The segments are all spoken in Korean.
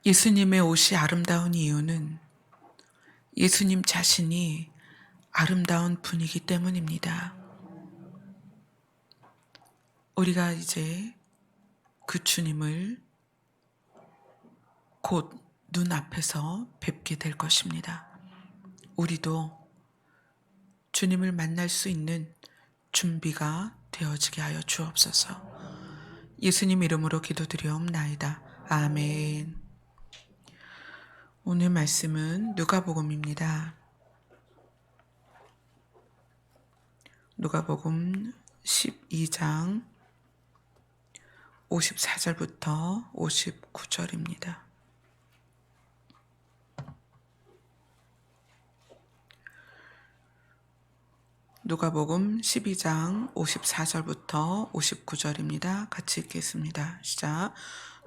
예수님의 옷이 아름다운 이유는 예수님 자신이 아름다운 분이기 때문입니다. 우리가 이제 그 주님을 곧 눈앞에서 뵙게 될 것입니다. 우리도 주님을 만날 수 있는 준비가 되어지게 하여 주옵소서. 예수님 이름으로 기도드리옵나이다. 아멘. 오늘 말씀은 누가복음입니다. 누가복음 12장 54절부터 59절입니다. 누가복음 12장 54절부터 59절입니다. 같이 읽겠습니다. 시작.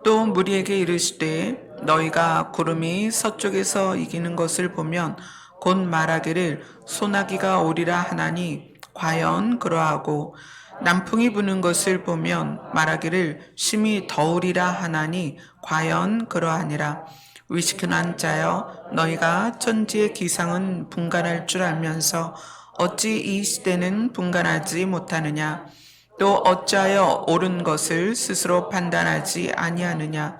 또 무리에게 이르시되 너희가 구름이 서쪽에서 이기는 것을 보면 곧 말하기를 소나기가 오리라 하나니 과연 그러하고 남풍이 부는 것을 보면 말하기를 심히 더우리라 하나니 과연 그러하니라. 위시큰한 자여 너희가 천지의 기상은 분간할 줄 알면서 어찌 이 시대는 분간하지 못하느냐. 또 어찌하여 옳은 것을 스스로 판단하지 아니하느냐.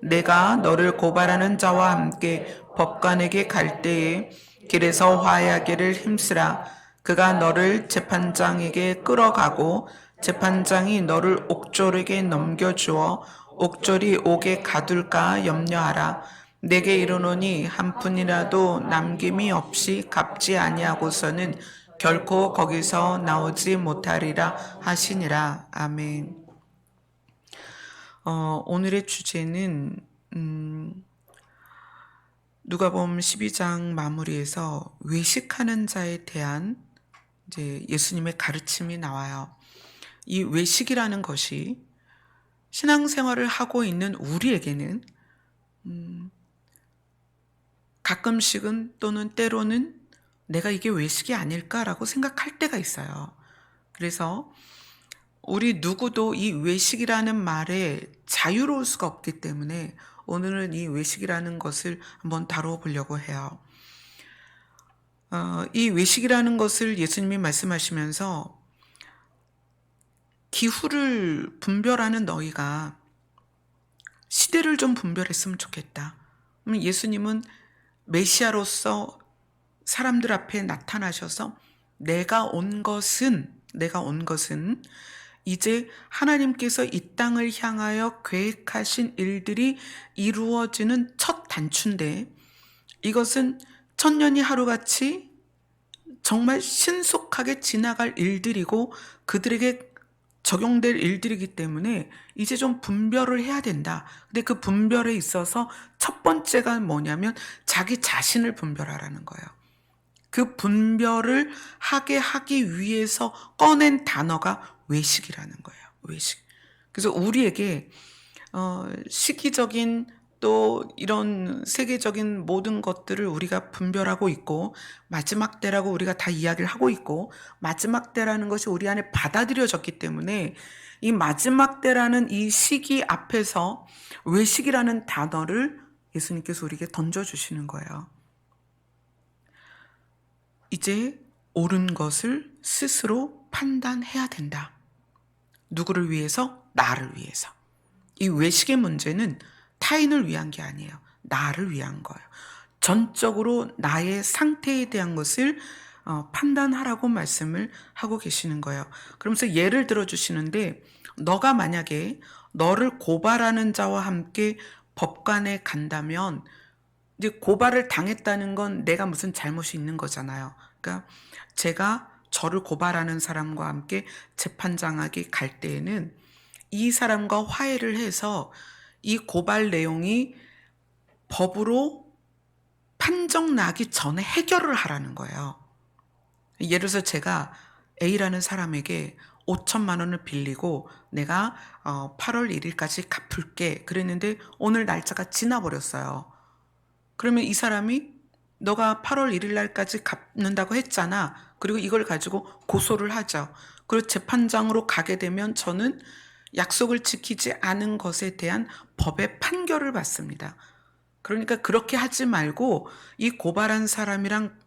내가 너를 고발하는 자와 함께 법관에게 갈 때에 길에서 화해하기를 힘쓰라. 그가 너를 재판장에게 끌어가고 재판장이 너를 옥졸에게 넘겨주어 옥졸이 옥에 가둘까 염려하라. 내게 이르노니 한 푼이라도 남김이 없이 갚지 아니하고서는 결코 거기서 나오지 못하리라 하시니라. 아멘. 오늘의 주제는 누가복음 12장 마무리에서 외식하는 자에 대한 이제 예수님의 가르침이 나와요. 이 외식이라는 것이 신앙생활을 하고 있는 우리에게는 가끔씩은 또는 때로는 내가 이게 외식이 아닐까라고 생각할 때가 있어요. 그래서 우리 누구도 이 외식이라는 말에 자유로울 수가 없기 때문에 오늘은 이 외식이라는 것을 한번 다뤄보려고 해요. 이 외식이라는 것을 예수님이 말씀하시면서 기후를 분별하는 너희가 시대를 좀 분별했으면 좋겠다. 예수님은 메시아로서 사람들 앞에 나타나셔서 내가 온 것은 이제 하나님께서 이 땅을 향하여 계획하신 일들이 이루어지는 첫 단추인데 이것은 천년이 하루같이 정말 신속하게 지나갈 일들이고 그들에게 적용될 일들이기 때문에 이제 좀 분별을 해야 된다. 근데 그 분별에 있어서 첫 번째가 뭐냐면 자기 자신을 분별하라는 거예요. 그 분별을 하기 위해서 꺼낸 단어가 외식이라는 거예요. 외식. 그래서 우리에게 시기적인 또 이런 세계적인 모든 것들을 우리가 분별하고 있고 마지막 때라고 우리가 다 이야기를 하고 있고 마지막 때라는 것이 우리 안에 받아들여졌기 때문에 이 마지막 때라는 이 시기 앞에서 외식이라는 단어를 예수님께서 우리에게 던져주시는 거예요. 이제 옳은 것을 스스로 판단해야 된다. 누구를 위해서? 나를 위해서. 이 외식의 문제는 타인을 위한 게 아니에요. 나를 위한 거예요. 전적으로 나의 상태에 대한 것을 판단하라고 말씀을 하고 계시는 거예요. 그러면서 예를 들어 주시는데 너가 만약에 너를 고발하는 자와 함께 법관에 간다면 이제 고발을 당했다는 건 내가 무슨 잘못이 있는 거잖아요. 그러니까 제가 저를 고발하는 사람과 함께 재판장에게 갈 때에는 이 사람과 화해를 해서 이 고발 내용이 법으로 판정 나기 전에 해결을 하라는 거예요. 예를 들어서 제가 A라는 사람에게 5천만 원을 빌리고 내가 8월 1일까지 갚을게 그랬는데 오늘 날짜가 지나버렸어요. 그러면 이 사람이 너가 8월 1일 날까지 갚는다고 했잖아. 그리고 이걸 가지고 고소를 하죠. 그리고 재판장으로 가게 되면 저는 약속을 지키지 않은 것에 대한 법의 판결을 받습니다. 그러니까 그렇게 하지 말고 이 고발한 사람이랑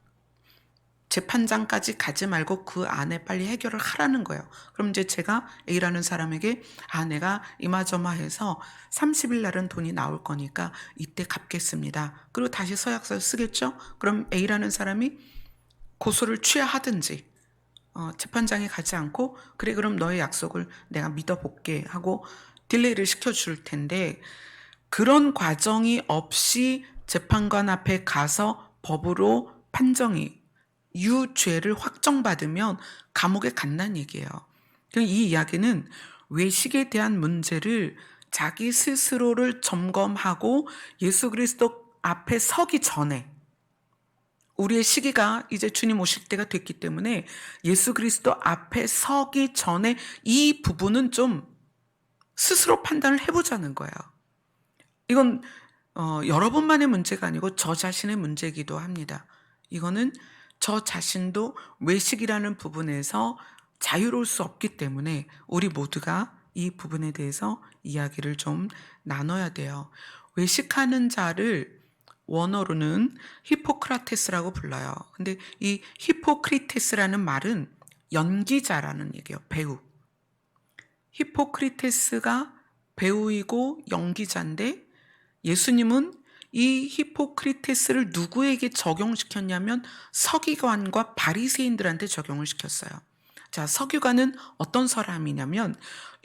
재판장까지 가지 말고 그 안에 빨리 해결을 하라는 거예요. 그럼 이제 제가 A라는 사람에게 내가 이마저마해서 30일 날은 돈이 나올 거니까 이때 갚겠습니다. 그리고 다시 서약서를 쓰겠죠? 그럼 A라는 사람이 고소를 취하하든지 재판장에 가지 않고 그래 그럼 너의 약속을 내가 믿어볼게 하고 딜레이를 시켜줄 텐데 그런 과정이 없이 재판관 앞에 가서 법으로 판정이 유죄를 확정받으면 감옥에 간다는 얘기예요. 이 이야기는 외식에 대한 문제를 자기 스스로를 점검하고 예수 그리스도 앞에 서기 전에 우리의 시기가 이제 주님 오실 때가 됐기 때문에 예수 그리스도 앞에 서기 전에 이 부분은 좀 스스로 판단을 해보자는 거예요. 이건 여러분만의 문제가 아니고 저 자신의 문제이기도 합니다. 이거는 저 자신도 외식이라는 부분에서 자유로울 수 없기 때문에 우리 모두가 이 부분에 대해서 이야기를 좀 나눠야 돼요. 외식하는 자를 원어로는 히포크라테스라고 불러요. 근데 이 히포크리테스라는 말은 연기자라는 얘기예요. 배우. 히포크리테스가 배우이고 연기자인데 예수님은 이 히포크리테스를 누구에게 적용시켰냐면 서기관과 바리새인들한테 적용을 시켰어요. 자, 서기관은 어떤 사람이냐면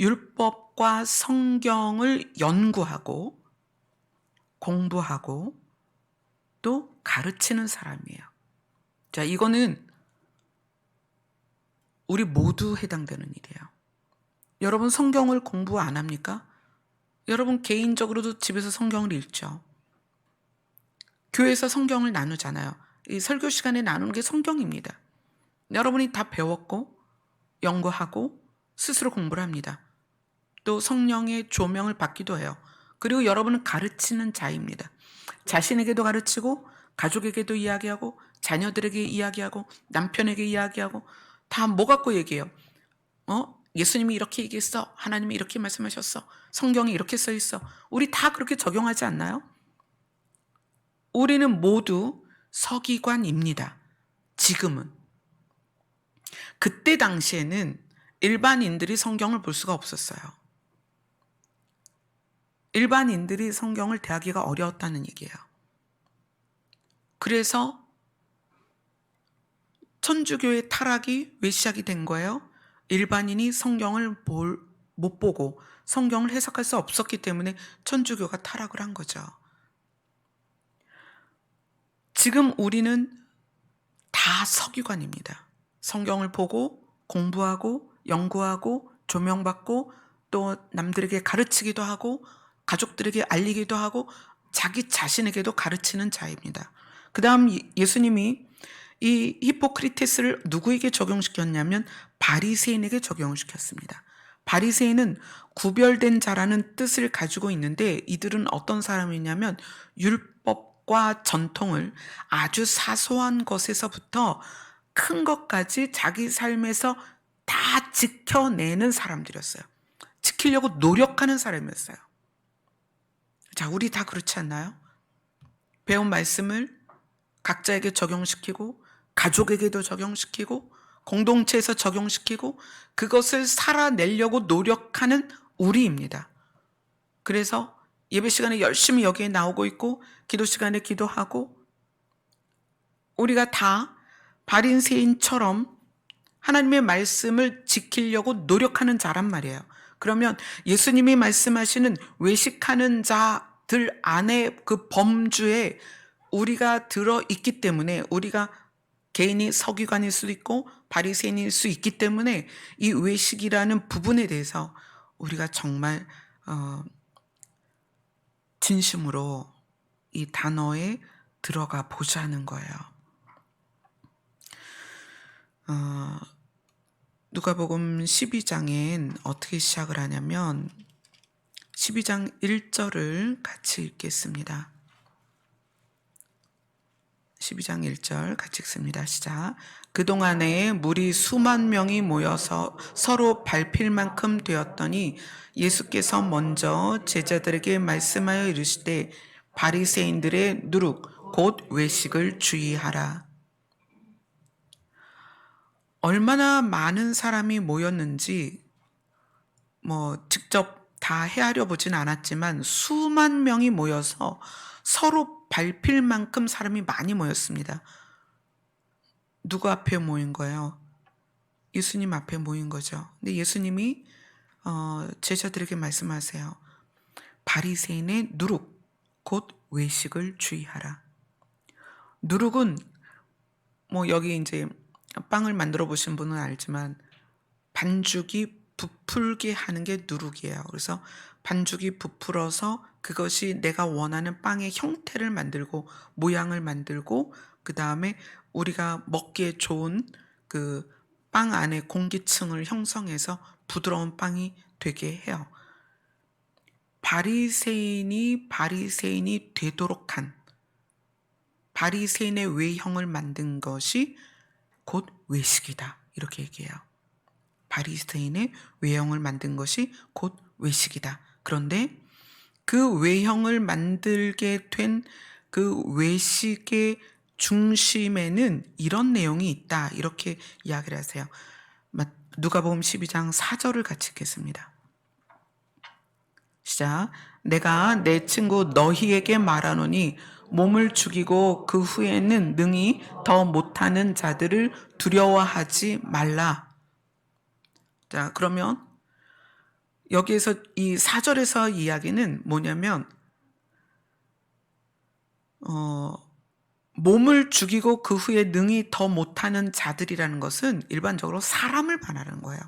율법과 성경을 연구하고 공부하고 또 가르치는 사람이에요. 자, 이거는 우리 모두 해당되는 일이에요. 여러분 성경을 공부 안 합니까? 여러분 개인적으로도 집에서 성경을 읽죠. 교회에서 성경을 나누잖아요. 이 설교 시간에 나누는 게 성경입니다. 여러분이 다 배웠고 연구하고 스스로 공부를 합니다. 또 성령의 조명을 받기도 해요. 그리고 여러분은 가르치는 자입니다. 자신에게도 가르치고 가족에게도 이야기하고 자녀들에게 이야기하고 남편에게 이야기하고 다 뭐 갖고 얘기해요? 예수님이 이렇게 얘기했어. 하나님이 이렇게 말씀하셨어. 성경에 이렇게 써 있어. 우리 다 그렇게 적용하지 않나요? 우리는 모두 서기관입니다. 지금은. 그때 당시에는 일반인들이 성경을 볼 수가 없었어요. 일반인들이 성경을 대하기가 어려웠다는 얘기예요. 그래서 천주교의 타락이 왜 시작이 된 거예요? 일반인이 성경을 못 보고 성경을 해석할 수 없었기 때문에 천주교가 타락을 한 거죠. 지금 우리는 다 서기관입니다. 성경을 보고 공부하고 연구하고 조명받고 또 남들에게 가르치기도 하고 가족들에게 알리기도 하고 자기 자신에게도 가르치는 자입니다. 그 다음 예수님이 이 히포크리테스를 누구에게 적용시켰냐면 바리새인에게 적용시켰습니다. 바리새인은 구별된 자라는 뜻을 가지고 있는데 이들은 어떤 사람이냐면 율법과 전통을 아주 사소한 것에서부터 큰 것까지 자기 삶에서 다 지켜내는 사람들이었어요. 지키려고 노력하는 사람이었어요. 자, 우리 다 그렇지 않나요? 배운 말씀을 각자에게 적용시키고 가족에게도 적용시키고 공동체에서 적용시키고 그것을 살아내려고 노력하는 우리입니다. 그래서 예배 시간에 열심히 여기에 나오고 있고 기도 시간에 기도하고 우리가 다 바리새인처럼 하나님의 말씀을 지키려고 노력하는 자란 말이에요. 그러면 예수님이 말씀하시는 외식하는 자들 안에 그 범주에 우리가 들어있기 때문에 우리가 개인이 서기관일 수도 있고 바리새인일 수 있기 때문에 이 외식이라는 부분에 대해서 우리가 정말 진심으로 이 단어에 들어가 보자는 거예요. 누가복음 12장엔 어떻게 시작을 하냐면 12장 1절을 같이 읽겠습니다. 12장 1절 같이 읽습니다. 시작. 그동안에 무리 수만 명이 모여서 서로 밟힐 만큼 되었더니 예수께서 먼저 제자들에게 말씀하여 이르시되 바리새인들의 누룩 곧 외식을 주의하라. 얼마나 많은 사람이 모였는지 직접 다 헤아려 보진 않았지만 수만 명이 모여서 서로 밟힐 만큼 사람이 많이 모였습니다. 누구 앞에 모인 거예요? 예수님 앞에 모인 거죠. 근데 예수님이 제자들에게 말씀하세요. 바리새인의 누룩 곧 외식을 주의하라. 누룩은 여기 이제 빵을 만들어 보신 분은 알지만 반죽이 부풀게 하는 게 누룩이에요. 그래서 반죽이 부풀어서 그것이 내가 원하는 빵의 형태를 만들고 모양을 만들고 그 다음에 우리가 먹기에 좋은 그 빵 안에 공기층을 형성해서 부드러운 빵이 되게 해요. 바리새인이 되도록 한 바리새인의 외형을 만든 것이 곧 외식이다. 이렇게 얘기해요. 바리새인의 외형을 만든 것이 곧 외식이다. 그런데 그 외형을 만들게 된 그 외식의 중심에는 이런 내용이 있다. 이렇게 이야기를 하세요. 누가복음 12장 4절을 같이 읽겠습니다. 시작. 내가 내 친구 너희에게 말하노니 몸을 죽이고 그 후에는 능히 더 못하는 자들을 두려워하지 말라. 자, 그러면 여기에서 이 4절에서 이야기는 뭐냐면 몸을 죽이고 그 후에 능히 더 못하는 자들이라는 것은 일반적으로 사람을 말하는 거예요.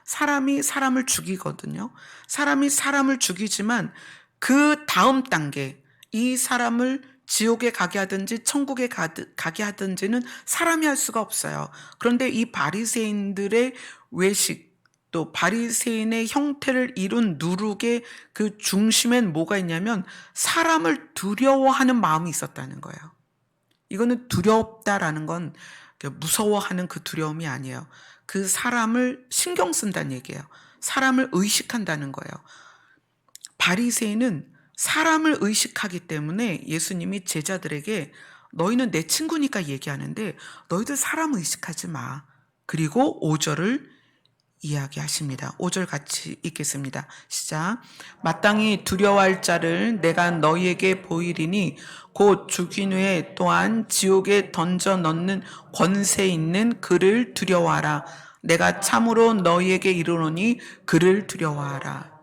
사람이 사람을 죽이거든요. 사람이 사람을 죽이지만 그 다음 단계 이 사람을 지옥에 가게 하든지 천국에 가게 하든지는 사람이 할 수가 없어요. 그런데 이 바리새인들의 외식 또 바리새인의 형태를 이룬 누룩의 그 중심엔 뭐가 있냐면 사람을 두려워하는 마음이 있었다는 거예요. 이거는 두렵다라는 건 무서워하는 그 두려움이 아니에요. 그 사람을 신경 쓴다는 얘기예요. 사람을 의식한다는 거예요. 바리새인은 사람을 의식하기 때문에 예수님이 제자들에게 너희는 내 친구니까 얘기하는데 너희들 사람 의식하지 마. 그리고 5절을 이야기하십니다. 5절 같이 읽겠습니다. 시작. 마땅히 두려워할 자를 내가 너희에게 보이리니 곧 죽인 후에 또한 지옥에 던져 넣는 권세 있는 그를 두려워하라. 내가 참으로 너희에게 이르노니 그를 두려워하라.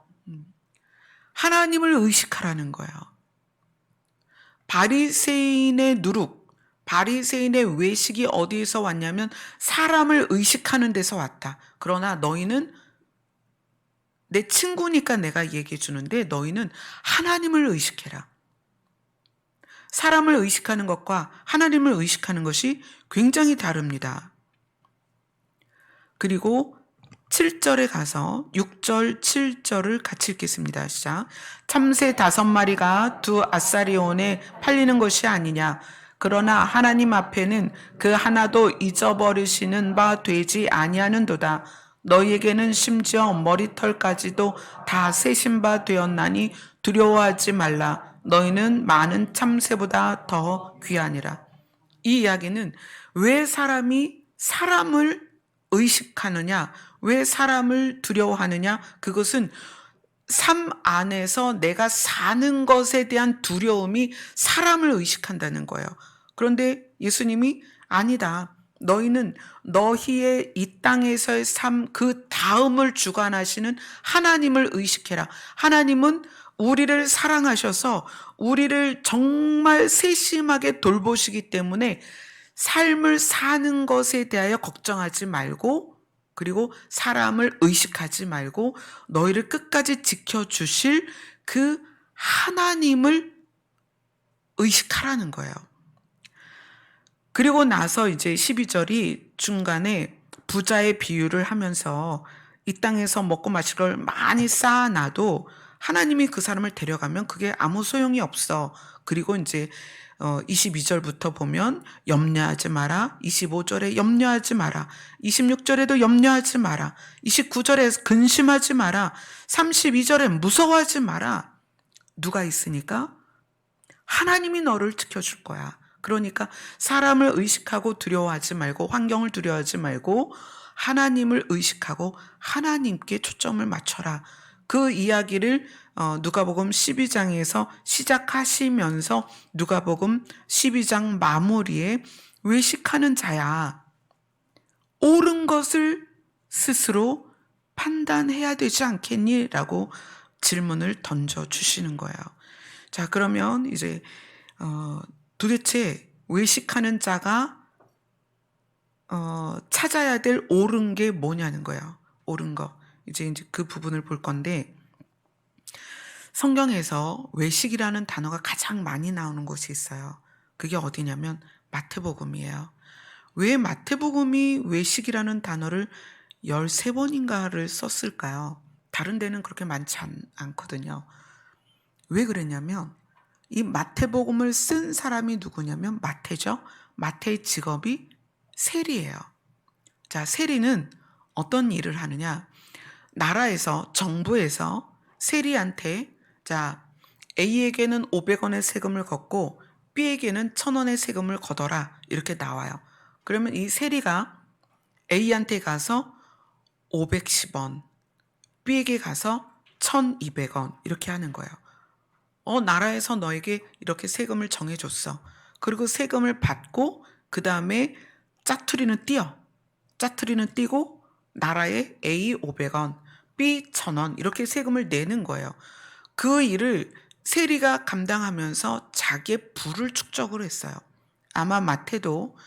하나님을 의식하라는 거예요. 바리새인의 누룩, 바리새인의 외식이 어디에서 왔냐면 사람을 의식하는 데서 왔다. 그러나 너희는 내 친구니까 내가 얘기해 주는데 너희는 하나님을 의식해라. 사람을 의식하는 것과 하나님을 의식하는 것이 굉장히 다릅니다. 그리고 7절에 가서 6절, 7절을 같이 읽겠습니다. 시작. 참새 5마리가 2아사리온에 팔리는 것이 아니냐. 그러나 하나님 앞에는 그 하나도 잊어버리시는 바 되지 아니하는도다. 너희에게는 심지어 머리털까지도 다 세신 바 되었나니 두려워하지 말라. 너희는 많은 참새보다 더 귀하니라. 이 이야기는 왜 사람이 사람을 의식하느냐, 왜 사람을 두려워하느냐, 그것은 삶 안에서 내가 사는 것에 대한 두려움이 사람을 의식한다는 거예요. 그런데 예수님이 아니다. 너희는 너희의 이 땅에서의 삶 그 다음을 주관하시는 하나님을 의식해라. 하나님은 우리를 사랑하셔서 우리를 정말 세심하게 돌보시기 때문에 삶을 사는 것에 대하여 걱정하지 말고 그리고 사람을 의식하지 말고 너희를 끝까지 지켜주실 그 하나님을 의식하라는 거예요. 그리고 나서 이제 12절이 중간에 부자의 비유를 하면서 이 땅에서 먹고 마실 걸 많이 쌓아놔도 하나님이 그 사람을 데려가면 그게 아무 소용이 없어. 그리고 이제 22절부터 보면 염려하지 마라. 25절에 염려하지 마라. 26절에도 염려하지 마라. 29절에 근심하지 마라. 32절에 무서워하지 마라. 누가 있으니까? 하나님이 너를 지켜줄 거야. 그러니까 사람을 의식하고 두려워하지 말고 환경을 두려워하지 말고 하나님을 의식하고 하나님께 초점을 맞춰라. 그 이야기를 누가복음 12장에서 시작하시면서 누가복음 12장 마무리에 외식하는 자야. 옳은 것을 스스로 판단해야 되지 않겠니? 라고 질문을 던져주시는 거예요. 자, 그러면 이제 도대체 외식하는 자가 찾아야 될 옳은 게 뭐냐는 거예요. 옳은 거. 이제 그 부분을 볼 건데, 성경에서 외식이라는 단어가 가장 많이 나오는 곳이 있어요. 그게 어디냐면 마태복음이에요. 왜 마태복음이 외식이라는 단어를 13번인가를 썼을까요? 다른 데는 그렇게 많지 않거든요. 왜 그랬냐면 이 마태복음을 쓴 사람이 누구냐면 마태죠. 마태의 직업이 세리예요. 자, 세리는 어떤 일을 하느냐? 나라에서, 정부에서 세리한테 자, A에게는 500원의 세금을 걷고 B에게는 1000원의 세금을 걷어라. 이렇게 나와요. 그러면 이 세리가 A한테 가서 510원, B에게 가서 1200원 이렇게 하는 거예요. 나라에서 너에게 이렇게 세금을 정해줬어. 그리고 세금을 받고 그 다음에 짜투리는 띄어. 짜투리는 띄고 나라에 A 500원, B 1000원 이렇게 세금을 내는 거예요. 그 일을 세리가 감당하면서 자기의 부를 축적을 했어요. 아마 마태도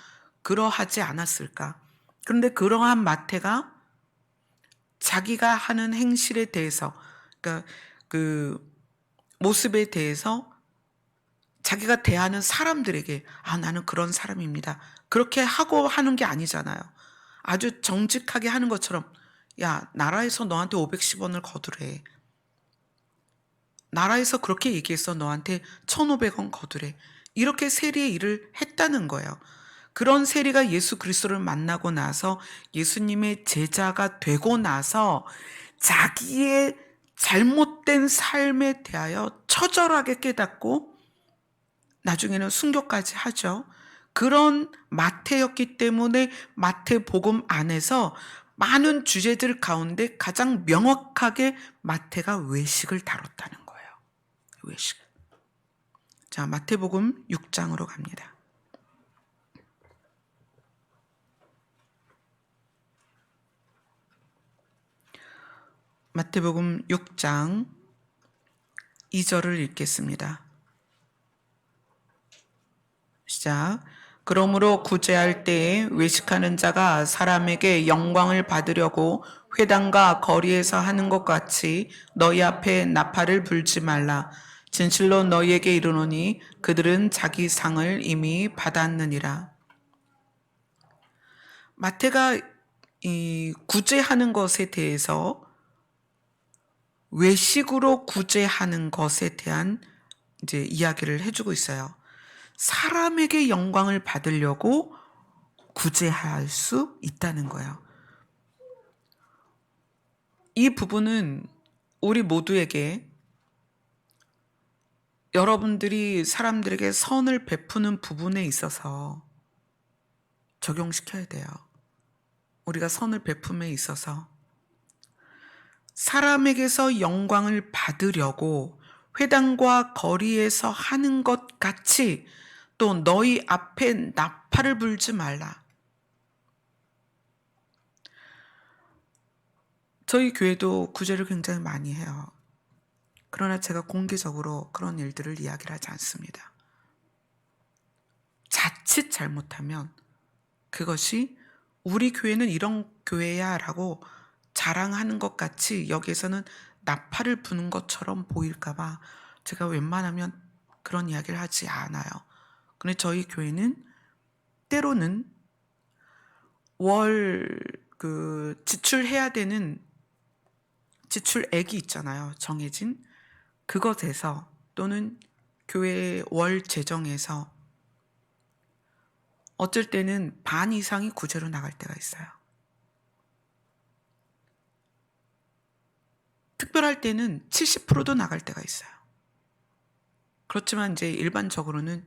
그러하지 않았을까. 그런데 그러한 마태가 자기가 하는 행실에 대해서, 그러니까 그 모습에 대해서 자기가 대하는 사람들에게 나는 그런 사람입니다. 그렇게 하고 하는 게 아니잖아요. 아주 정직하게 하는 것처럼 야, 나라에서 너한테 510원을 거두래. 나라에서 그렇게 얘기해서 너한테 1,500원 거두래. 이렇게 세리의 일을 했다는 거예요. 그런 세리가 예수 그리스도를 만나고 나서 예수님의 제자가 되고 나서 자기의 잘못된 삶에 대하여 처절하게 깨닫고 나중에는 순교까지 하죠. 그런 마태였기 때문에 마태복음 안에서 많은 주제들 가운데 가장 명확하게 마태가 외식을 다뤘다는 거예요. 외식. 자, 마태복음 6장으로 갑니다. 마태복음 6장 2절을 읽겠습니다. 시작. 그러므로 구제할 때에 외식하는 자가 사람에게 영광을 받으려고 회당과 거리에서 하는 것 같이 너희 앞에 나팔을 불지 말라. 진실로 너희에게 이르노니 그들은 자기 상을 이미 받았느니라. 마태가 이 구제하는 것에 대해서 외식으로 구제하는 것에 대한 이제 이야기를 해주고 있어요. 사람에게 영광을 받으려고 구제할 수 있다는 거예요. 이 부분은 우리 모두에게 여러분들이 사람들에게 선을 베푸는 부분에 있어서 적용시켜야 돼요. 우리가 선을 베품에 있어서 사람에게서 영광을 받으려고 회당과 거리에서 하는 것 같이 또 너희 앞에 나팔을 불지 말라. 저희 교회도 구제를 굉장히 많이 해요. 그러나 제가 공개적으로 그런 일들을 이야기를 하지 않습니다. 자칫 잘못하면 그것이 우리 교회는 이런 교회야 라고 자랑하는 것 같이 여기에서는 나팔을 부는 것처럼 보일까봐 제가 웬만하면 그런 이야기를 하지 않아요. 근데 저희 교회는 때로는 월 지출해야 되는 지출액이 있잖아요. 정해진 그것에서 또는 교회 월 재정에서 어쩔 때는 반 이상이 구제로 나갈 때가 있어요. 특별할 때는 70%도 나갈 때가 있어요. 그렇지만 이제 일반적으로는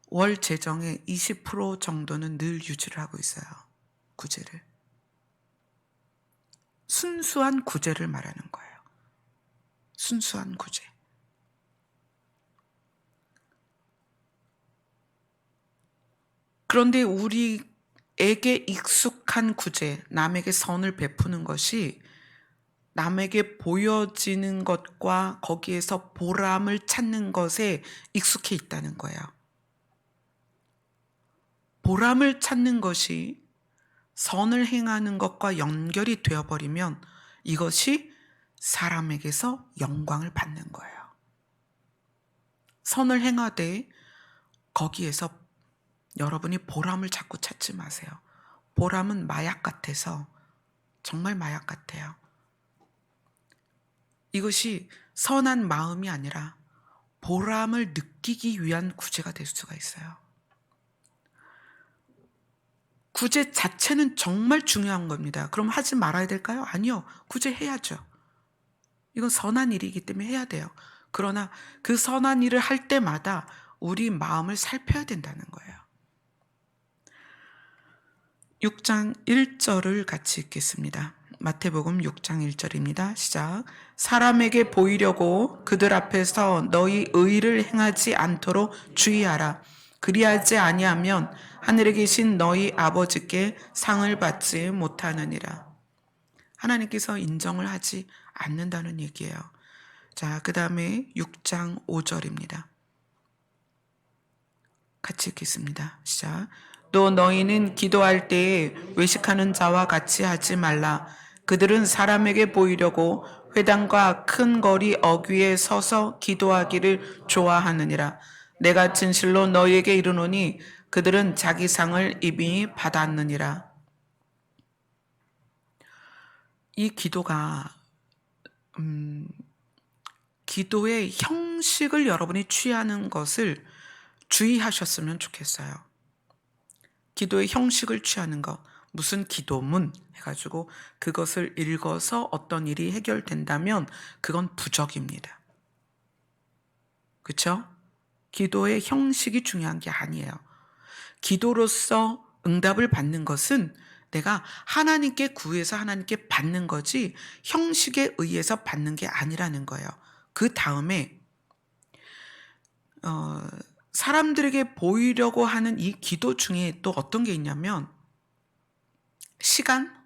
월 재정의 20% 정도는 늘 유지를 하고 있어요. 구제를. 순수한 구제를 말하는 거예요. 순수한 구제. 그런데 우리에게 익숙한 구제, 남에게 선을 베푸는 것이 남에게 보여지는 것과 거기에서 보람을 찾는 것에 익숙해 있다는 거예요. 보람을 찾는 것이 선을 행하는 것과 연결이 되어버리면 이것이 사람에게서 영광을 받는 거예요. 선을 행하되 거기에서 여러분이 보람을 자꾸 찾지 마세요. 보람은 마약 같아서 정말 마약 같아요. 이것이 선한 마음이 아니라 보람을 느끼기 위한 구제가 될 수가 있어요. 구제 자체는 정말 중요한 겁니다. 그럼 하지 말아야 될까요? 아니요. 구제해야죠. 이건 선한 일이기 때문에 해야 돼요. 그러나 그 선한 일을 할 때마다 우리 마음을 살펴야 된다는 거예요. 6장 1절을 같이 읽겠습니다. 마태복음 6장 1절입니다. 시작. 사람에게 보이려고 그들 앞에서 너희 의를 행하지 않도록 주의하라. 그리하지 아니하면 하늘에 계신 너희 아버지께 상을 받지 못하느니라. 하나님께서 인정을 하지 않는다는 얘기예요. 자, 그 다음에 6장 5절입니다. 같이 읽겠습니다. 시작. 또 너희는 기도할 때에 외식하는 자와 같이 하지 말라. 그들은 사람에게 보이려고 회당과 큰 거리 어귀에 서서 기도하기를 좋아하느니라. 내가 진실로 너희에게 이르노니 그들은 자기 상을 이미 받았느니라. 이 기도가 기도의 형식을 여러분이 취하는 것을 주의하셨으면 좋겠어요. 기도의 형식을 취하는 것, 무슨 기도문 해가지고 그것을 읽어서 어떤 일이 해결된다면 그건 부적입니다. 그렇죠? 기도의 형식이 중요한 게 아니에요. 기도로서 응답을 받는 것은 내가 하나님께 구해서 하나님께 받는 거지 형식에 의해서 받는 게 아니라는 거예요. 그 다음에 사람들에게 보이려고 하는 이 기도 중에 또 어떤 게 있냐면 시간,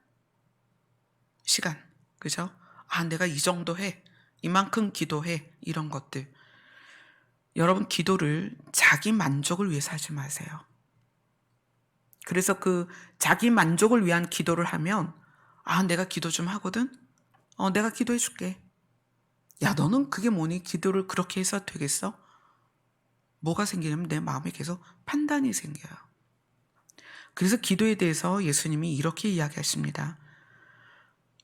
그죠? 아, 내가 이 정도 해, 이만큼 기도해, 이런 것들. 여러분 기도를 자기 만족을 위해서 하지 마세요. 그래서 그 자기 만족을 위한 기도를 하면 아, 내가 기도 좀 하거든? 내가 기도해 줄게. 야, 너는 그게 뭐니? 기도를 그렇게 해서 되겠어? 뭐가 생기냐면 내 마음에 계속 판단이 생겨요. 그래서 기도에 대해서 예수님이 이렇게 이야기하십니다.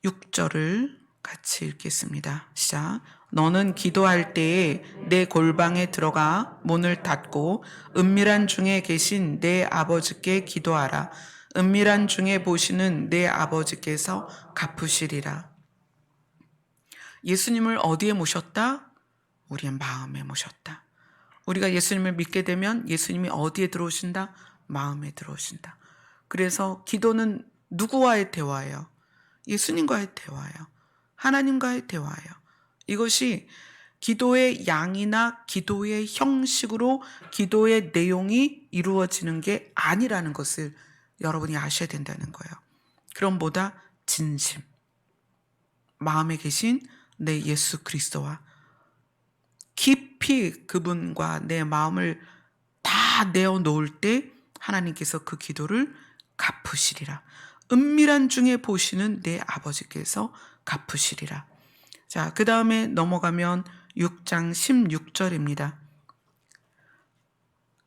6절을 같이 읽겠습니다. 시작. 너는 기도할 때에 내 골방에 들어가 문을 닫고 은밀한 중에 계신 내 아버지께 기도하라. 은밀한 중에 보시는 내 아버지께서 갚으시리라. 예수님을 어디에 모셨다? 우리의 마음에 모셨다. 우리가 예수님을 믿게 되면 예수님이 어디에 들어오신다? 마음에 들어오신다. 그래서 기도는 누구와의 대화예요? 예수님과의 대화예요. 하나님과의 대화예요. 이것이 기도의 양이나 기도의 형식으로 기도의 내용이 이루어지는 게 아니라는 것을 여러분이 아셔야 된다는 거예요. 그럼 뭐다? 진심. 마음에 계신 내 예수 그리스도와 깊이 그분과 내 마음을 다 내어놓을 때 하나님께서 그 기도를 갚으시리라. 은밀한 중에 보시는 내 아버지께서 갚으시리라. 자, 그 다음에 넘어가면 6장 16절입니다.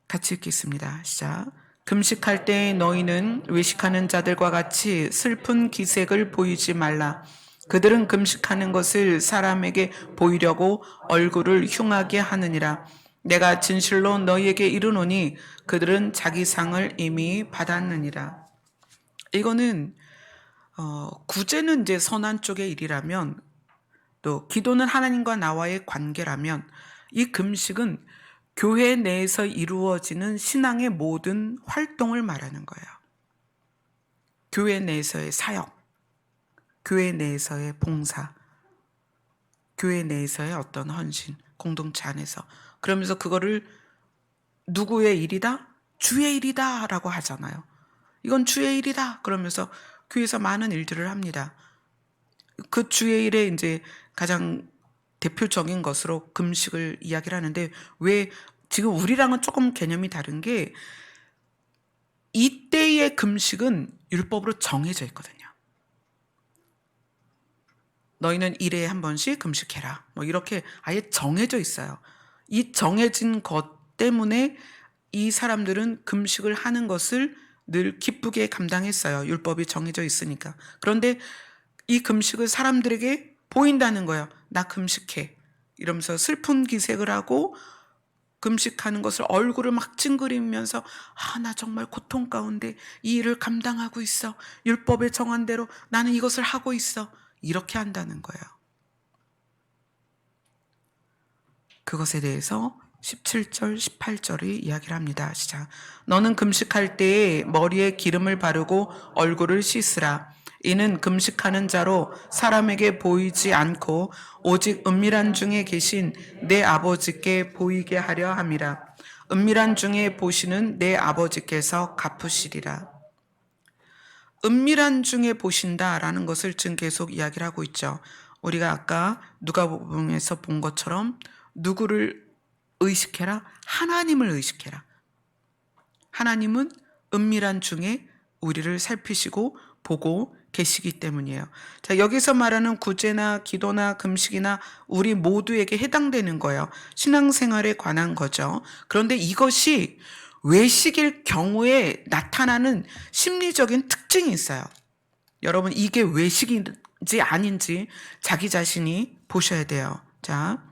같이 읽겠습니다. 시작. 금식할 때 너희는 외식하는 자들과 같이 슬픈 기색을 보이지 말라. 그들은 금식하는 것을 사람에게 보이려고 얼굴을 흉하게 하느니라. 내가 진실로 너희에게 이르노니 그들은 자기 상을 이미 받았느니라. 이거는 구제는 이제 선한 쪽의 일이라면 또 기도는 하나님과 나와의 관계라면 이 금식은 교회 내에서 이루어지는 신앙의 모든 활동을 말하는 거예요. 교회 내에서의 사역, 교회 내에서의 봉사, 교회 내에서의 어떤 헌신, 공동체 안에서. 그러면서 그거를 누구의 일이다? 주의 일이다 라고 하잖아요. 이건 주의 일이다. 그러면서 교회에서 많은 일들을 합니다. 그 주의 일에 이제 가장 대표적인 것으로 금식을 이야기를 하는데, 왜 지금 우리랑은 조금 개념이 다른 게, 이때의 금식은 율법으로 정해져 있거든요. 너희는 1회에 한 번씩 금식해라. 뭐 이렇게 아예 정해져 있어요. 이 정해진 것 때문에 이 사람들은 금식을 하는 것을 늘 기쁘게 감당했어요. 율법이 정해져 있으니까. 그런데 이 금식을 사람들에게 보인다는 거예요. 나 금식해. 이러면서 슬픈 기색을 하고 금식하는 것을 얼굴을 막 찡그리면서, 나 정말 고통 가운데 이 일을 감당하고 있어. 율법에 정한 대로 나는 이것을 하고 있어. 이렇게 한다는 거예요. 그것에 대해서 17절, 18절이 이야기를 합니다. 시작. 너는 금식할 때에 머리에 기름을 바르고 얼굴을 씻으라. 이는 금식하는 자로 사람에게 보이지 않고 오직 은밀한 중에 계신 내 아버지께 보이게 하려 함이라. 은밀한 중에 보시는 내 아버지께서 갚으시리라. 은밀한 중에 보신다라는 것을 지금 계속 이야기를 하고 있죠. 우리가 아까 누가복음에서 본 것처럼 누구를 의식해라? 하나님을 의식해라. 하나님은 은밀한 중에 우리를 살피시고 보고 계시기 때문이에요. 자, 여기서 말하는 구제나 기도나 금식이나 우리 모두에게 해당되는 거예요. 신앙생활에 관한 거죠. 그런데 이것이 외식일 경우에 나타나는 심리적인 특징이 있어요. 여러분, 이게 외식인지 아닌지 자기 자신이 보셔야 돼요. 자,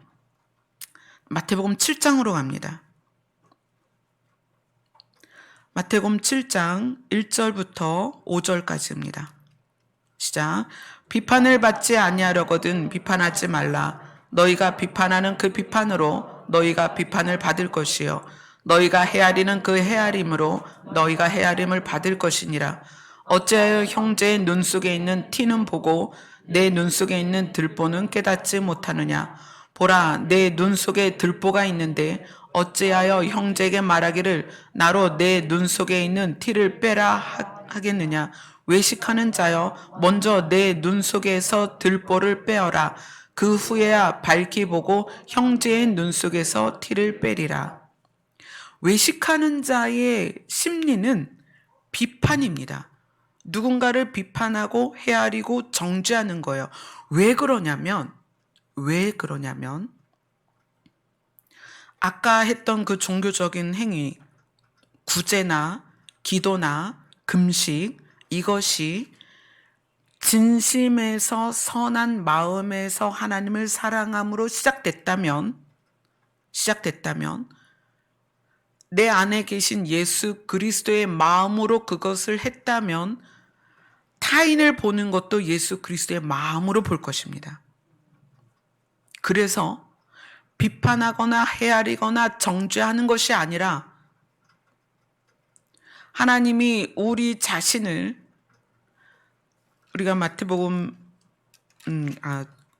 마태복음 7장으로 갑니다. 마태복음 7장 1절부터 5절까지입니다. 시작. 비판을 받지 아니하려거든 비판하지 말라. 너희가 비판하는 그 비판으로 너희가 비판을 받을 것이요 너희가 헤아리는 그 헤아림으로 너희가 헤아림을 받을 것이니라. 어찌하여 형제의 눈 속에 있는 티는 보고 내 눈 속에 있는 들보는 깨닫지 못하느냐. 보라, 내 눈 속에 들보가 있는데 어찌하여 형제에게 말하기를 나로 내 눈 속에 있는 티를 빼라 하겠느냐. 외식하는 자여, 먼저 내 눈 속에서 들보를 빼어라. 그 후에야 밝히 보고 형제의 눈 속에서 티를 빼리라. 외식하는 자의 심리는 비판입니다. 누군가를 비판하고 헤아리고 정죄하는 거예요. 왜 그러냐면 아까 했던 그 종교적인 행위, 구제나 기도나 금식, 이것이 진심에서 선한 마음에서 하나님을 사랑함으로 시작됐다면 내 안에 계신 예수 그리스도의 마음으로 그것을 했다면 타인을 보는 것도 예수 그리스도의 마음으로 볼 것입니다. 그래서 비판하거나 헤아리거나 정죄하는 것이 아니라 하나님이 우리 자신을, 우리가 마태복음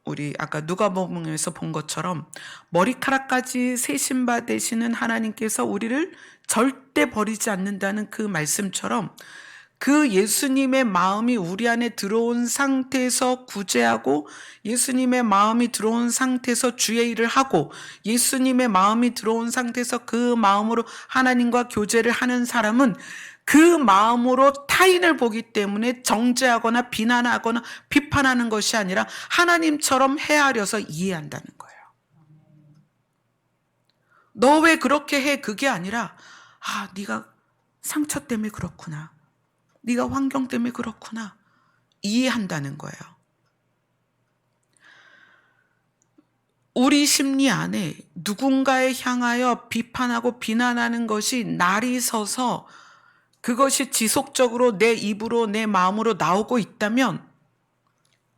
우리 아까 누가복음에서 본 것처럼 머리카락까지 세신 바 되시는 하나님께서 우리를 절대 버리지 않는다는 그 말씀처럼 그 예수님의 마음이 우리 안에 들어온 상태에서 구제하고 예수님의 마음이 들어온 상태에서 주의 일을 하고 예수님의 마음이 들어온 상태에서 그 마음으로 하나님과 교제를 하는 사람은 그 마음으로 타인을 보기 때문에 정죄하거나 비난하거나 비판하는 것이 아니라 하나님처럼 헤아려서 이해한다는 거예요. 너 왜 그렇게 해? 그게 아니라 네가 상처 때문에 그렇구나. 네가 환경 때문에 그렇구나. 이해한다는 거예요. 우리 심리 안에 누군가에 향하여 비판하고 비난하는 것이 날이 서서 그것이 지속적으로 내 입으로 내 마음으로 나오고 있다면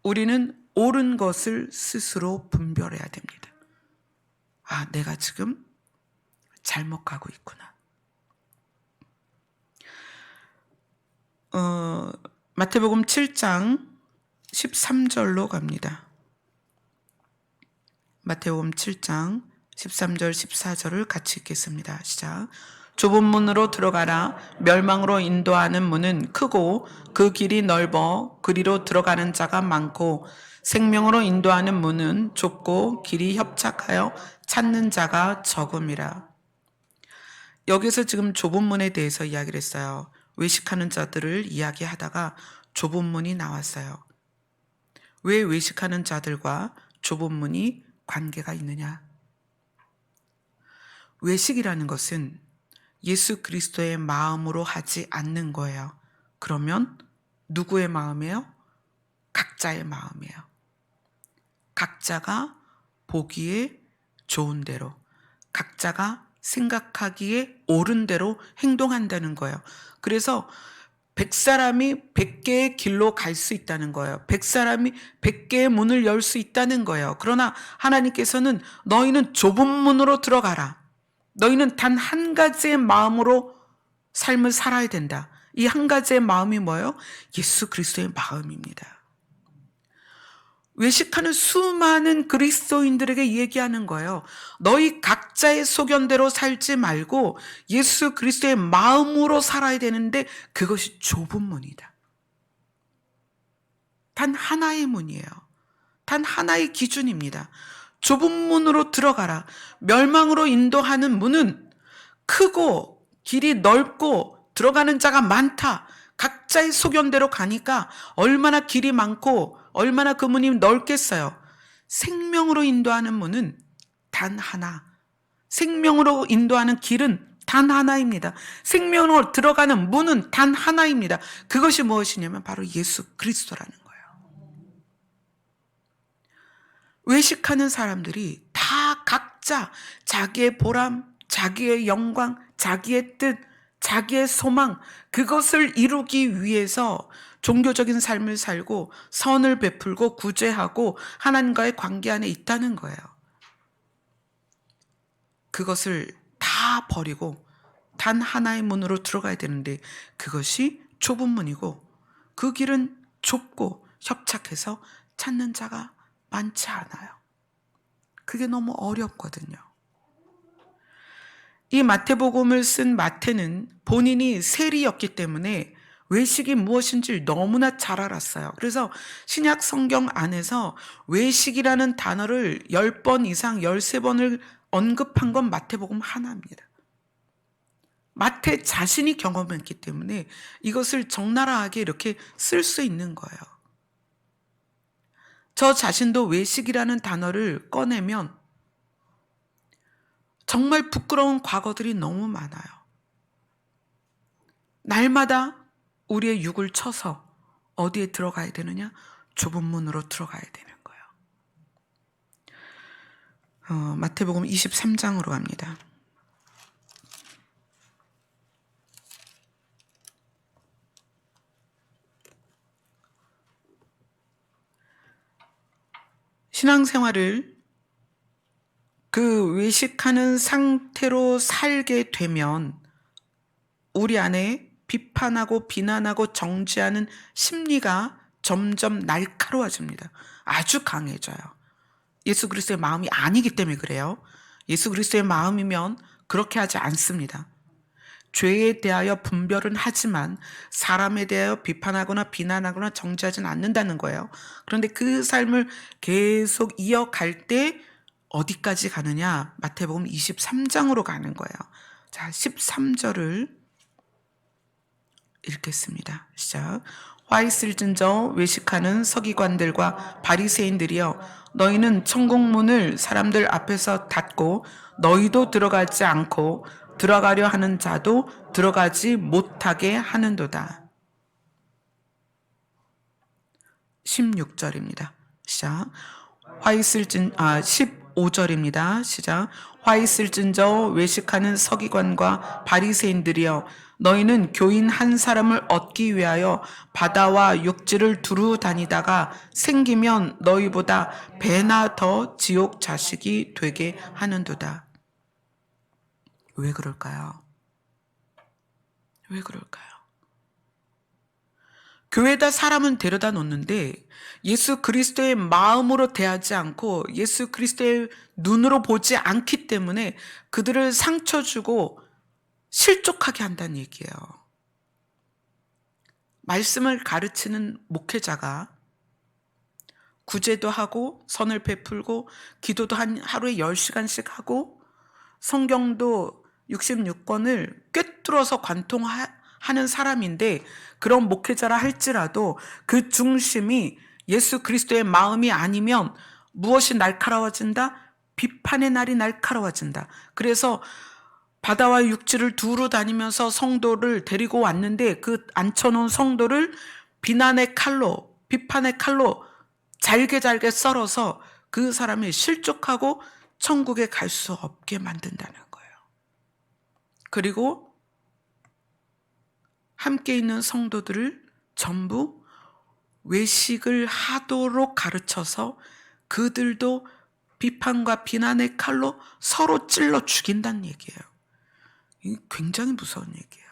우리는 옳은 것을 스스로 분별해야 됩니다. 아, 내가 지금 잘못 가고 있구나. 마태복음 7장 13절로 갑니다. 마태복음 7장 13절 14절을 같이 읽겠습니다. 시작. 좁은 문으로 들어가라. 멸망으로 인도하는 문은 크고 그 길이 넓어 그리로 들어가는 자가 많고 생명으로 인도하는 문은 좁고 길이 협착하여 찾는 자가 적음이라. 여기서 지금 좁은 문에 대해서 이야기를 했어요. 외식하는 자들을 이야기하다가 좁은 문이 나왔어요. 왜 외식하는 자들과 좁은 문이 관계가 있느냐? 외식이라는 것은 예수 그리스도의 마음으로 하지 않는 거예요. 그러면 누구의 마음이에요? 각자의 마음이에요. 각자가 보기에 좋은 대로, 각자가 생각하기에 옳은 대로 행동한다는 거예요. 그래서 100사람이 100개의 길로 갈 수 있다는 거예요. 100사람이 100개의 문을 열 수 있다는 거예요. 그러나 하나님께서는 너희는 좁은 문으로 들어가라. 너희는 단 한 가지의 마음으로 삶을 살아야 된다. 이 한 가지의 마음이 뭐예요? 예수 그리스도의 마음입니다. 외식하는 수많은 그리스도인들에게 얘기하는 거예요. 너희 각자의 소견대로 살지 말고 예수 그리스도의 마음으로 살아야 되는데 그것이 좁은 문이다. 단 하나의 문이에요. 단 하나의 기준입니다. 좁은 문으로 들어가라. 멸망으로 인도하는 문은 크고 길이 넓고 들어가는 자가 많다. 각자의 소견대로 가니까 얼마나 길이 많고 얼마나 그 문이 넓겠어요. 생명으로 인도하는 문은 단 하나. 생명으로 인도하는 길은 단 하나입니다. 생명으로 들어가는 문은 단 하나입니다. 그것이 무엇이냐면 바로 예수 그리스도라는 거예요. 외식하는 사람들이 다 각자 자기의 보람, 자기의 영광, 자기의 뜻, 자기의 소망, 그것을 이루기 위해서 종교적인 삶을 살고 선을 베풀고 구제하고 하나님과의 관계 안에 있다는 거예요. 그것을 다 버리고 단 하나의 문으로 들어가야 되는데 그것이 좁은 문이고 그 길은 좁고 협착해서 찾는 자가 많지 않아요. 그게 너무 어렵거든요. 이 마태복음을 쓴 마태는 본인이 세리였기 때문에 외식이 무엇인지 너무나 잘 알았어요. 그래서 신약 성경 안에서 외식이라는 단어를 10번 이상 13번을 언급한 건 마태복음 하나입니다. 마태 자신이 경험했기 때문에 이것을 적나라하게 이렇게 쓸 수 있는 거예요. 저 자신도 외식이라는 단어를 꺼내면 정말 부끄러운 과거들이 너무 많아요. 날마다 우리의 육을 쳐서 어디에 들어가야 되느냐? 좁은 문으로 들어가야 되는 거예요. 마태복음 23장으로 갑니다. 신앙생활을 그 외식하는 상태로 살게 되면 우리 안에 비판하고 비난하고 정죄하는 심리가 점점 날카로워집니다. 아주 강해져요. 예수 그리스도의 마음이 아니기 때문에 그래요. 예수 그리스도의 마음이면 그렇게 하지 않습니다. 죄에 대하여 분별은 하지만 사람에 대하여 비판하거나 비난하거나 정죄하지는 않는다는 거예요. 그런데 그 삶을 계속 이어갈 때 어디까지 가느냐? 마태복음 23장으로 가는 거예요. 자, 13절을 읽겠습니다. 시작. 화 있을진저 외식하는 서기관들과 바리새인들이여, 너희는 천국문을 사람들 앞에서 닫고 너희도 들어가지 않고 들어가려 하는 자도 들어가지 못하게 하는도다. 16절입니다. 시작. 5절입니다. 시작. 화 있을진저 외식하는 서기관과 바리새인들이여 너희는 교인 한 사람을 얻기 위하여 바다와 육지를 두루 다니다가 생기면 너희보다 배나 더 지옥 자식이 되게 하는도다. 왜 그럴까요? 왜 그럴까요? 교회에다 사람은 데려다 놓는데 예수 그리스도의 마음으로 대하지 않고 예수 그리스도의 눈으로 보지 않기 때문에 그들을 상처 주고 실족하게 한다는 얘기예요. 말씀을 가르치는 목회자가 구제도 하고 선을 베풀고 기도도 하루에 10시간씩 하고 성경도 66권을 꿰뚫어서 관통하는 사람인데 그런 목회자라 할지라도 그 중심이 예수 그리스도의 마음이 아니면 무엇이 날카로워진다? 비판의 날이 날카로워진다. 그래서 바다와 육지를 두루 다니면서 성도를 데리고 왔는데 그 앉혀놓은 성도를 비난의 칼로, 비판의 칼로 잘게 썰어서 그 사람이 실족하고 천국에 갈 수 없게 만든다는 거예요. 그리고 함께 있는 성도들을 전부 외식을 하도록 가르쳐서 그들도 비판과 비난의 칼로 서로 찔러 죽인다는 얘기예요. 이게 굉장히 무서운 얘기예요.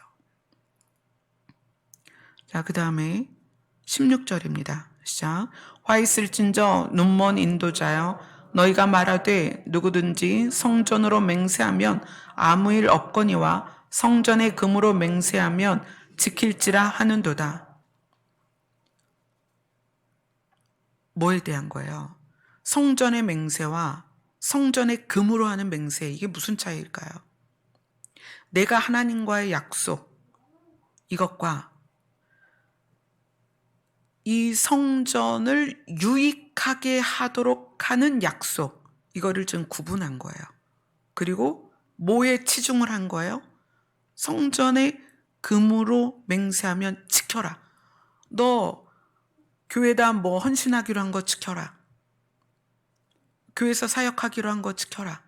자, 그 다음에 16절입니다. 시작. 화 있을진저 눈먼 인도자여 너희가 말하되 누구든지 성전으로 맹세하면 아무 일 없거니와 성전의 금으로 맹세하면 지킬지라 하는도다. 뭐에 대한 거예요? 성전의 맹세와 성전의 금으로 하는 맹세, 이게 무슨 차이일까요? 내가 하나님과의 약속, 이것과 이 성전을 유익하게 하도록 하는 약속, 이거를 좀 구분한 거예요. 그리고 뭐에 치중을 한 거예요? 성전의 금으로 맹세하면 지켜라. 너 교회에다 뭐 헌신하기로 한 거 지켜라. 교회에서 사역하기로 한 거 지켜라.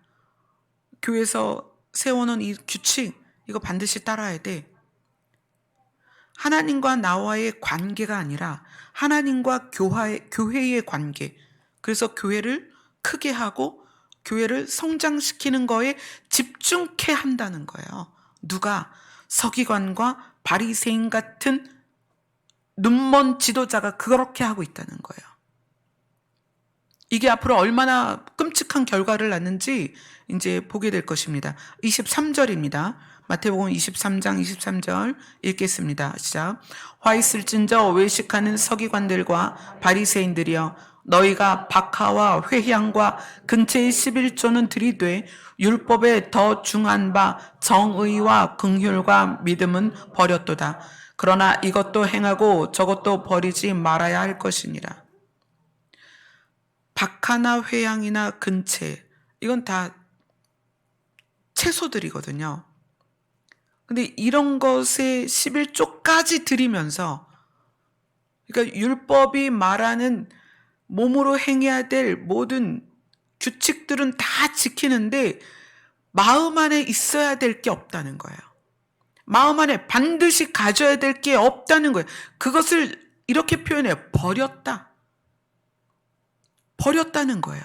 교회에서 세워놓은 이 규칙, 이거 반드시 따라야 돼. 하나님과 나와의 관계가 아니라 하나님과 교회의 관계. 그래서 교회를 크게 하고 교회를 성장시키는 거에 집중케 한다는 거예요. 누가? 서기관과 바리새인 같은 눈먼 지도자가 그렇게 하고 있다는 거예요. 이게 앞으로 얼마나 끔찍한 결과를 낳는지 이제 보게 될 것입니다. 23절입니다. 마태복음 23장 23절 읽겠습니다. 시작. 화 있을진저 외식하는 서기관들과 바리새인들이여 너희가 박하와 회향과 근처의 11조는 들이되 율법에 더 중한 바 정의와 긍휼과 믿음은 버렸도다. 그러나 이것도 행하고 저것도 버리지 말아야 할 것이니라. 박하나 회향이나 근채, 이건 다 채소들이거든요. 근데 이런 것에 11조까지 드리면서, 그러니까 율법이 말하는 몸으로 행해야 될 모든 규칙들은 다 지키는데 마음 안에 있어야 될 게 없다는 거예요. 마음 안에 반드시 가져야 될 게 없다는 거예요. 그것을 이렇게 표현해요. 버렸다. 버렸다는 거예요.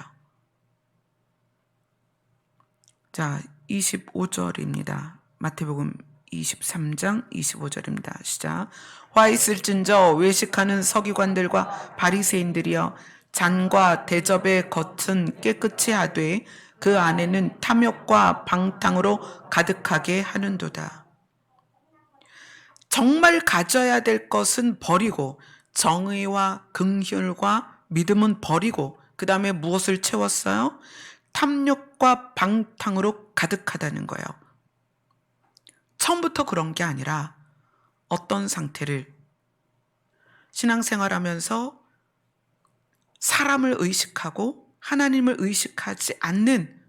자, 25절입니다. 마태복음 23장 25절입니다. 시작. 화 있을진저 외식하는 서기관들과 바리새인들이여 잔과 대접의 겉은 깨끗이 하되 그 안에는 탐욕과 방탕으로 가득하게 하는도다. 정말 가져야 될 것은 버리고 정의와 긍휼과 믿음은 버리고 그 다음에 무엇을 채웠어요? 탐욕과 방탕으로 가득하다는 거예요. 처음부터 그런 게 아니라 어떤 상태를 신앙생활하면서 사람을 의식하고 하나님을 의식하지 않는,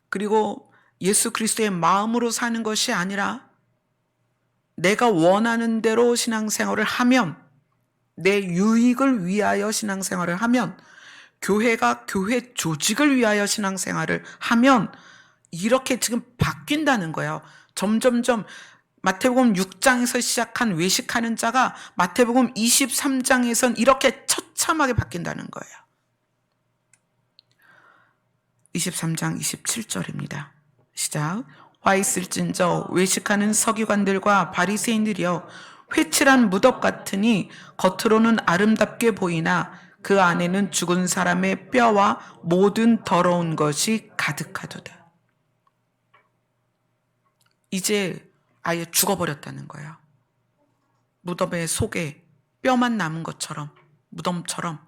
그리고 예수 그리스도의 마음으로 사는 것이 아니라 내가 원하는 대로 신앙생활을 하면, 내 유익을 위하여 신앙생활을 하면 교회가 교회 조직을 위하여 신앙생활을 하면 이렇게 지금 바뀐다는 거예요. 점점점 마태복음 6장에서 시작한 외식하는 자가 마태복음 23장에선 이렇게 처참하게 바뀐다는 거예요. 23장 27절입니다. 시작. 화 있을진저 외식하는 서기관들과 바리새인들이여 회칠한 무덤 같으니 겉으로는 아름답게 보이나 그 안에는 죽은 사람의 뼈와 모든 더러운 것이 가득하도다. 이제 아예 죽어버렸다는 거예요. 무덤의 속에 뼈만 남은 것처럼, 무덤처럼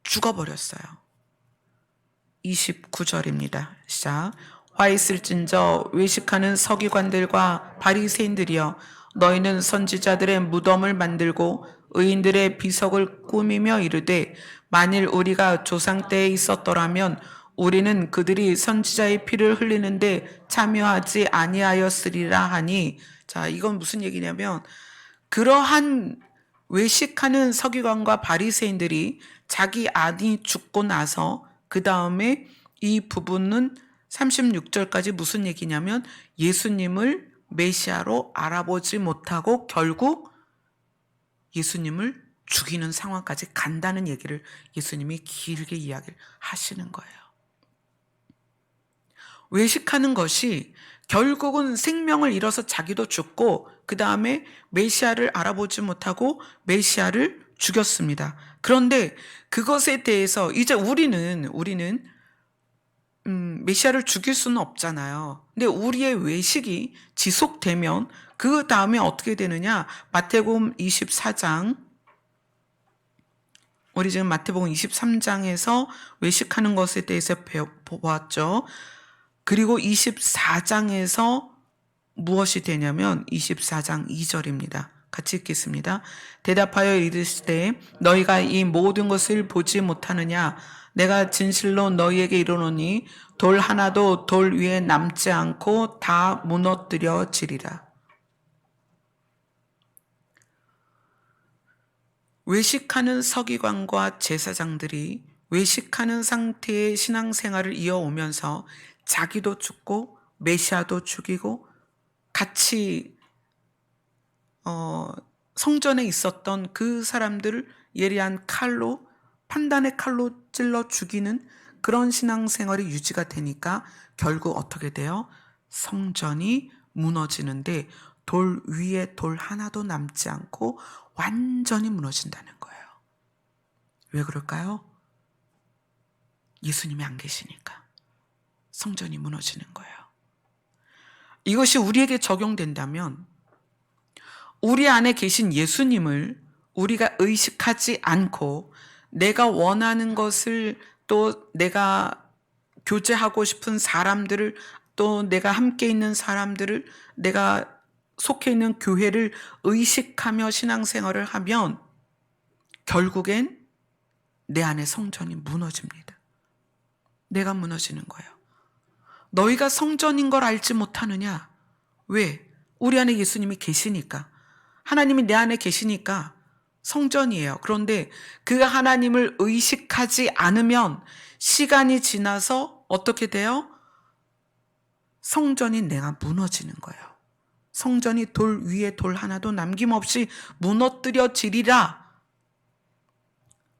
죽어버렸어요. 29절입니다. 시작. 화 있을진저 외식하는 서기관들과 바리새인들이여 너희는 선지자들의 무덤을 만들고 의인들의 비석을 꾸미며 이르되 만일 우리가 조상 때에 있었더라면 우리는 그들이 선지자의 피를 흘리는데 참여하지 아니하였으리라 하니. 자, 이건 무슨 얘기냐면 그러한 외식하는 서기관과 바리새인들이 자기 아들이 죽고 나서 그 다음에 이 부분은 36절까지 무슨 얘기냐면 예수님을 메시아로 알아보지 못하고 결국 예수님을 죽이는 상황까지 간다는 얘기를 예수님이 길게 이야기를 하시는 거예요. 외식하는 것이 결국은 생명을 잃어서 자기도 죽고 그 다음에 메시아를 알아보지 못하고 메시아를 죽였습니다. 그런데 그것에 대해서 이제 우리는 메시아를 죽일 수는 없잖아요. 근데 우리의 외식이 지속되면 그 다음에 어떻게 되느냐? 마태복음 24장, 우리 지금 마태복음 23장에서 외식하는 것에 대해서 보았죠. 그리고 24장에서 무엇이 되냐면 24장 2절입니다. 같이 읽겠습니다. 대답하여 이르시되 너희가 이 모든 것을 보지 못하느냐? 내가 진실로 너희에게 이르노니 돌 하나도 돌 위에 남지 않고 다 무너뜨려지리라. 외식하는 서기관과 제사장들이 외식하는 상태의 신앙생활을 이어오면서 자기도 죽고 메시아도 죽이고 같이 성전에 있었던 그 사람들을 예리한 칼로, 판단의 칼로 찔러 죽이는 그런 신앙생활이 유지가 되니까 결국 어떻게 돼요? 성전이 무너지는데 돌 위에 돌 하나도 남지 않고 완전히 무너진다는 거예요. 왜 그럴까요? 예수님이 안 계시니까 성전이 무너지는 거예요. 이것이 우리에게 적용된다면 우리 안에 계신 예수님을 우리가 의식하지 않고 내가 원하는 것을 또 내가 교제하고 싶은 사람들을 또 내가 함께 있는 사람들을 내가 속해 있는 교회를 의식하며 신앙생활을 하면 결국엔 내 안에 성전이 무너집니다. 내가 무너지는 거예요. 너희가 성전인 걸 알지 못하느냐? 왜? 우리 안에 예수님이 계시니까. 하나님이 내 안에 계시니까 성전이에요. 그런데 그 하나님을 의식하지 않으면 시간이 지나서 어떻게 돼요? 성전이 내가 무너지는 거예요. 성전이 돌 위에 돌 하나도 남김없이 무너뜨려지리라.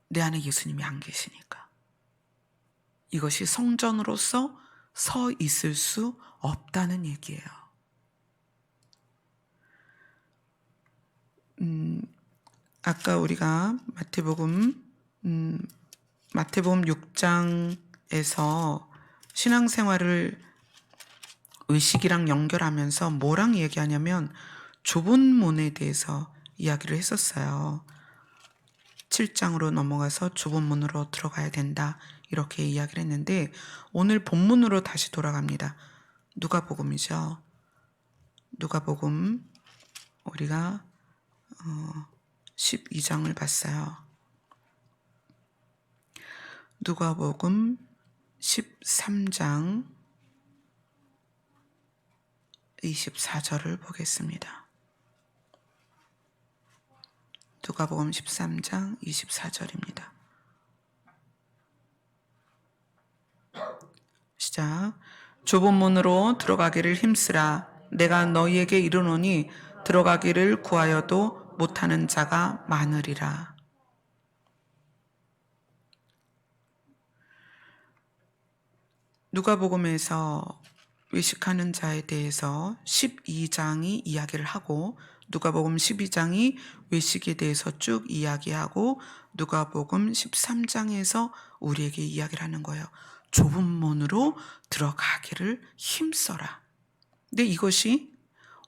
내 안에 예수님이 안 계시니까. 이것이 성전으로서 서 있을 수 없다는 얘기예요. 아까 우리가 마태복음 6장에서 신앙생활을 의식이랑 연결하면서 뭐랑 얘기하냐면 좁은 문에 대해서 이야기를 했었어요. 7장으로 넘어가서 좁은 문으로 들어가야 된다. 이렇게 이야기를 했는데 오늘 본문으로 다시 돌아갑니다. 누가복음이죠. 누가복음 우리가 12장을 봤어요. 누가복음 13장 24절을 보겠습니다. 누가복음 13장 24절입니다. 시작. 좁은 문으로 들어가기를 힘쓰라. 내가 너희에게 이르노니 들어가기를 구하여도 못하는 자가 많으리라. 누가복음에서 외식하는 자에 대해서 12장이 이야기를 하고, 누가복음 12장이 외식에 대해서 쭉 이야기하고, 누가복음 13장에서 우리에게 이야기를 하는 거예요. 좁은 문으로 들어가기를 힘써라. 근데 이것이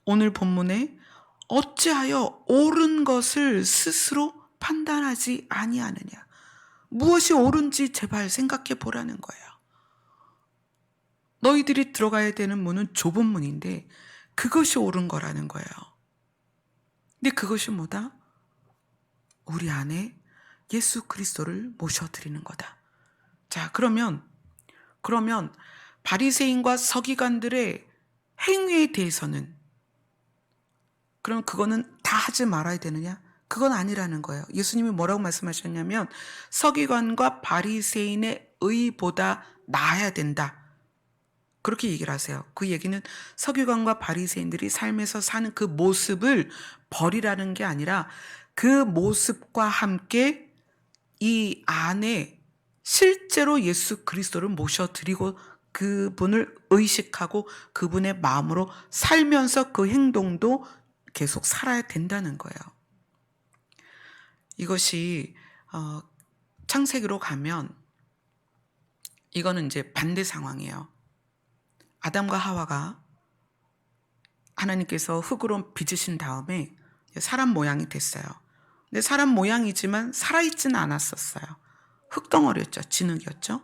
오늘 본문에 어찌하여 옳은 것을 스스로 판단하지 아니하느냐. 무엇이 옳은지 제발 생각해 보라는 거예요. 너희들이 들어가야 되는 문은 좁은 문인데 그것이 옳은 거라는 거예요. 근데 그것이 뭐다? 우리 안에 예수 그리스도를 모셔드리는 거다. 자, 그러면 바리새인과 서기관들의 행위에 대해서는, 그럼 그거는 다 하지 말아야 되느냐? 그건 아니라는 거예요. 예수님이 뭐라고 말씀하셨냐면 서기관과 바리새인의 의보다 나아야 된다. 그렇게 얘기를 하세요. 그 얘기는 서기관과 바리새인들이 삶에서 사는 그 모습을 버리라는 게 아니라 그 모습과 함께 이 안에 실제로 예수 그리스도를 모셔드리고 그분을 의식하고 그분의 마음으로 살면서 그 행동도 계속 살아야 된다는 거예요. 이것이 창세기로 가면 이거는 이제 반대 상황이에요. 아담과 하와가 하나님께서 흙으로 빚으신 다음에 사람 모양이 됐어요. 근데 사람 모양이지만 살아있지는 않았었어요. 흙덩어리였죠. 진흙이었죠.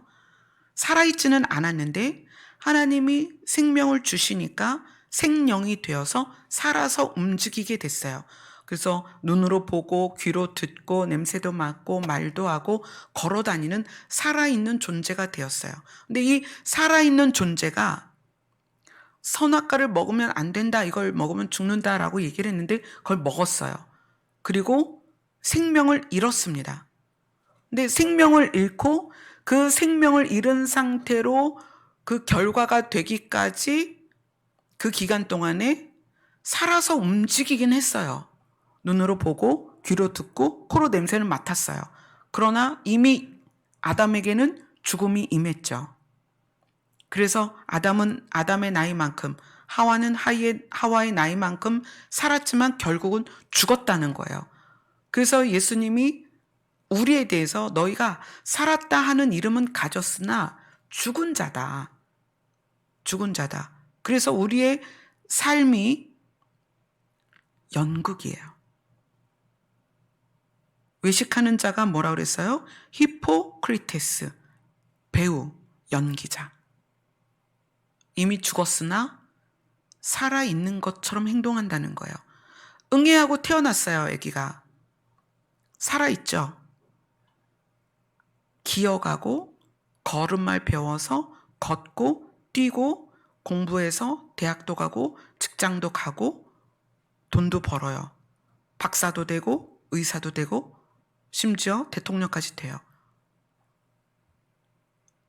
살아있지는 않았는데 하나님이 생명을 주시니까 생명이 되어서 살아서 움직이게 됐어요. 그래서 눈으로 보고 귀로 듣고 냄새도 맡고 말도 하고 걸어다니는 살아있는 존재가 되었어요. 근데 이 살아있는 존재가 선악과를 먹으면 안 된다, 이걸 먹으면 죽는다라고 얘기를 했는데 그걸 먹었어요. 그리고 생명을 잃었습니다. 근데 생명을 잃고 그 생명을 잃은 상태로 그 결과가 되기까지 그 기간 동안에 살아서 움직이긴 했어요. 눈으로 보고 귀로 듣고 코로 냄새를 맡았어요. 그러나 이미 아담에게는 죽음이 임했죠. 그래서 아담은 아담의 나이만큼, 하와는 하와의 나이만큼 살았지만 결국은 죽었다는 거예요. 그래서 예수님이 우리에 대해서 너희가 살았다 하는 이름은 가졌으나 죽은 자다. 죽은 자다. 그래서 우리의 삶이 연극이에요. 외식하는 자가 뭐라고 그랬어요? 히포크리테스, 배우, 연기자. 이미 죽었으나 살아있는 것처럼 행동한다는 거예요. 응애하고 태어났어요, 아기가. 살아있죠. 기어가고 걸음말 배워서 걷고 뛰고 공부해서 대학도 가고 직장도 가고 돈도 벌어요. 박사도 되고 의사도 되고 심지어 대통령까지 돼요.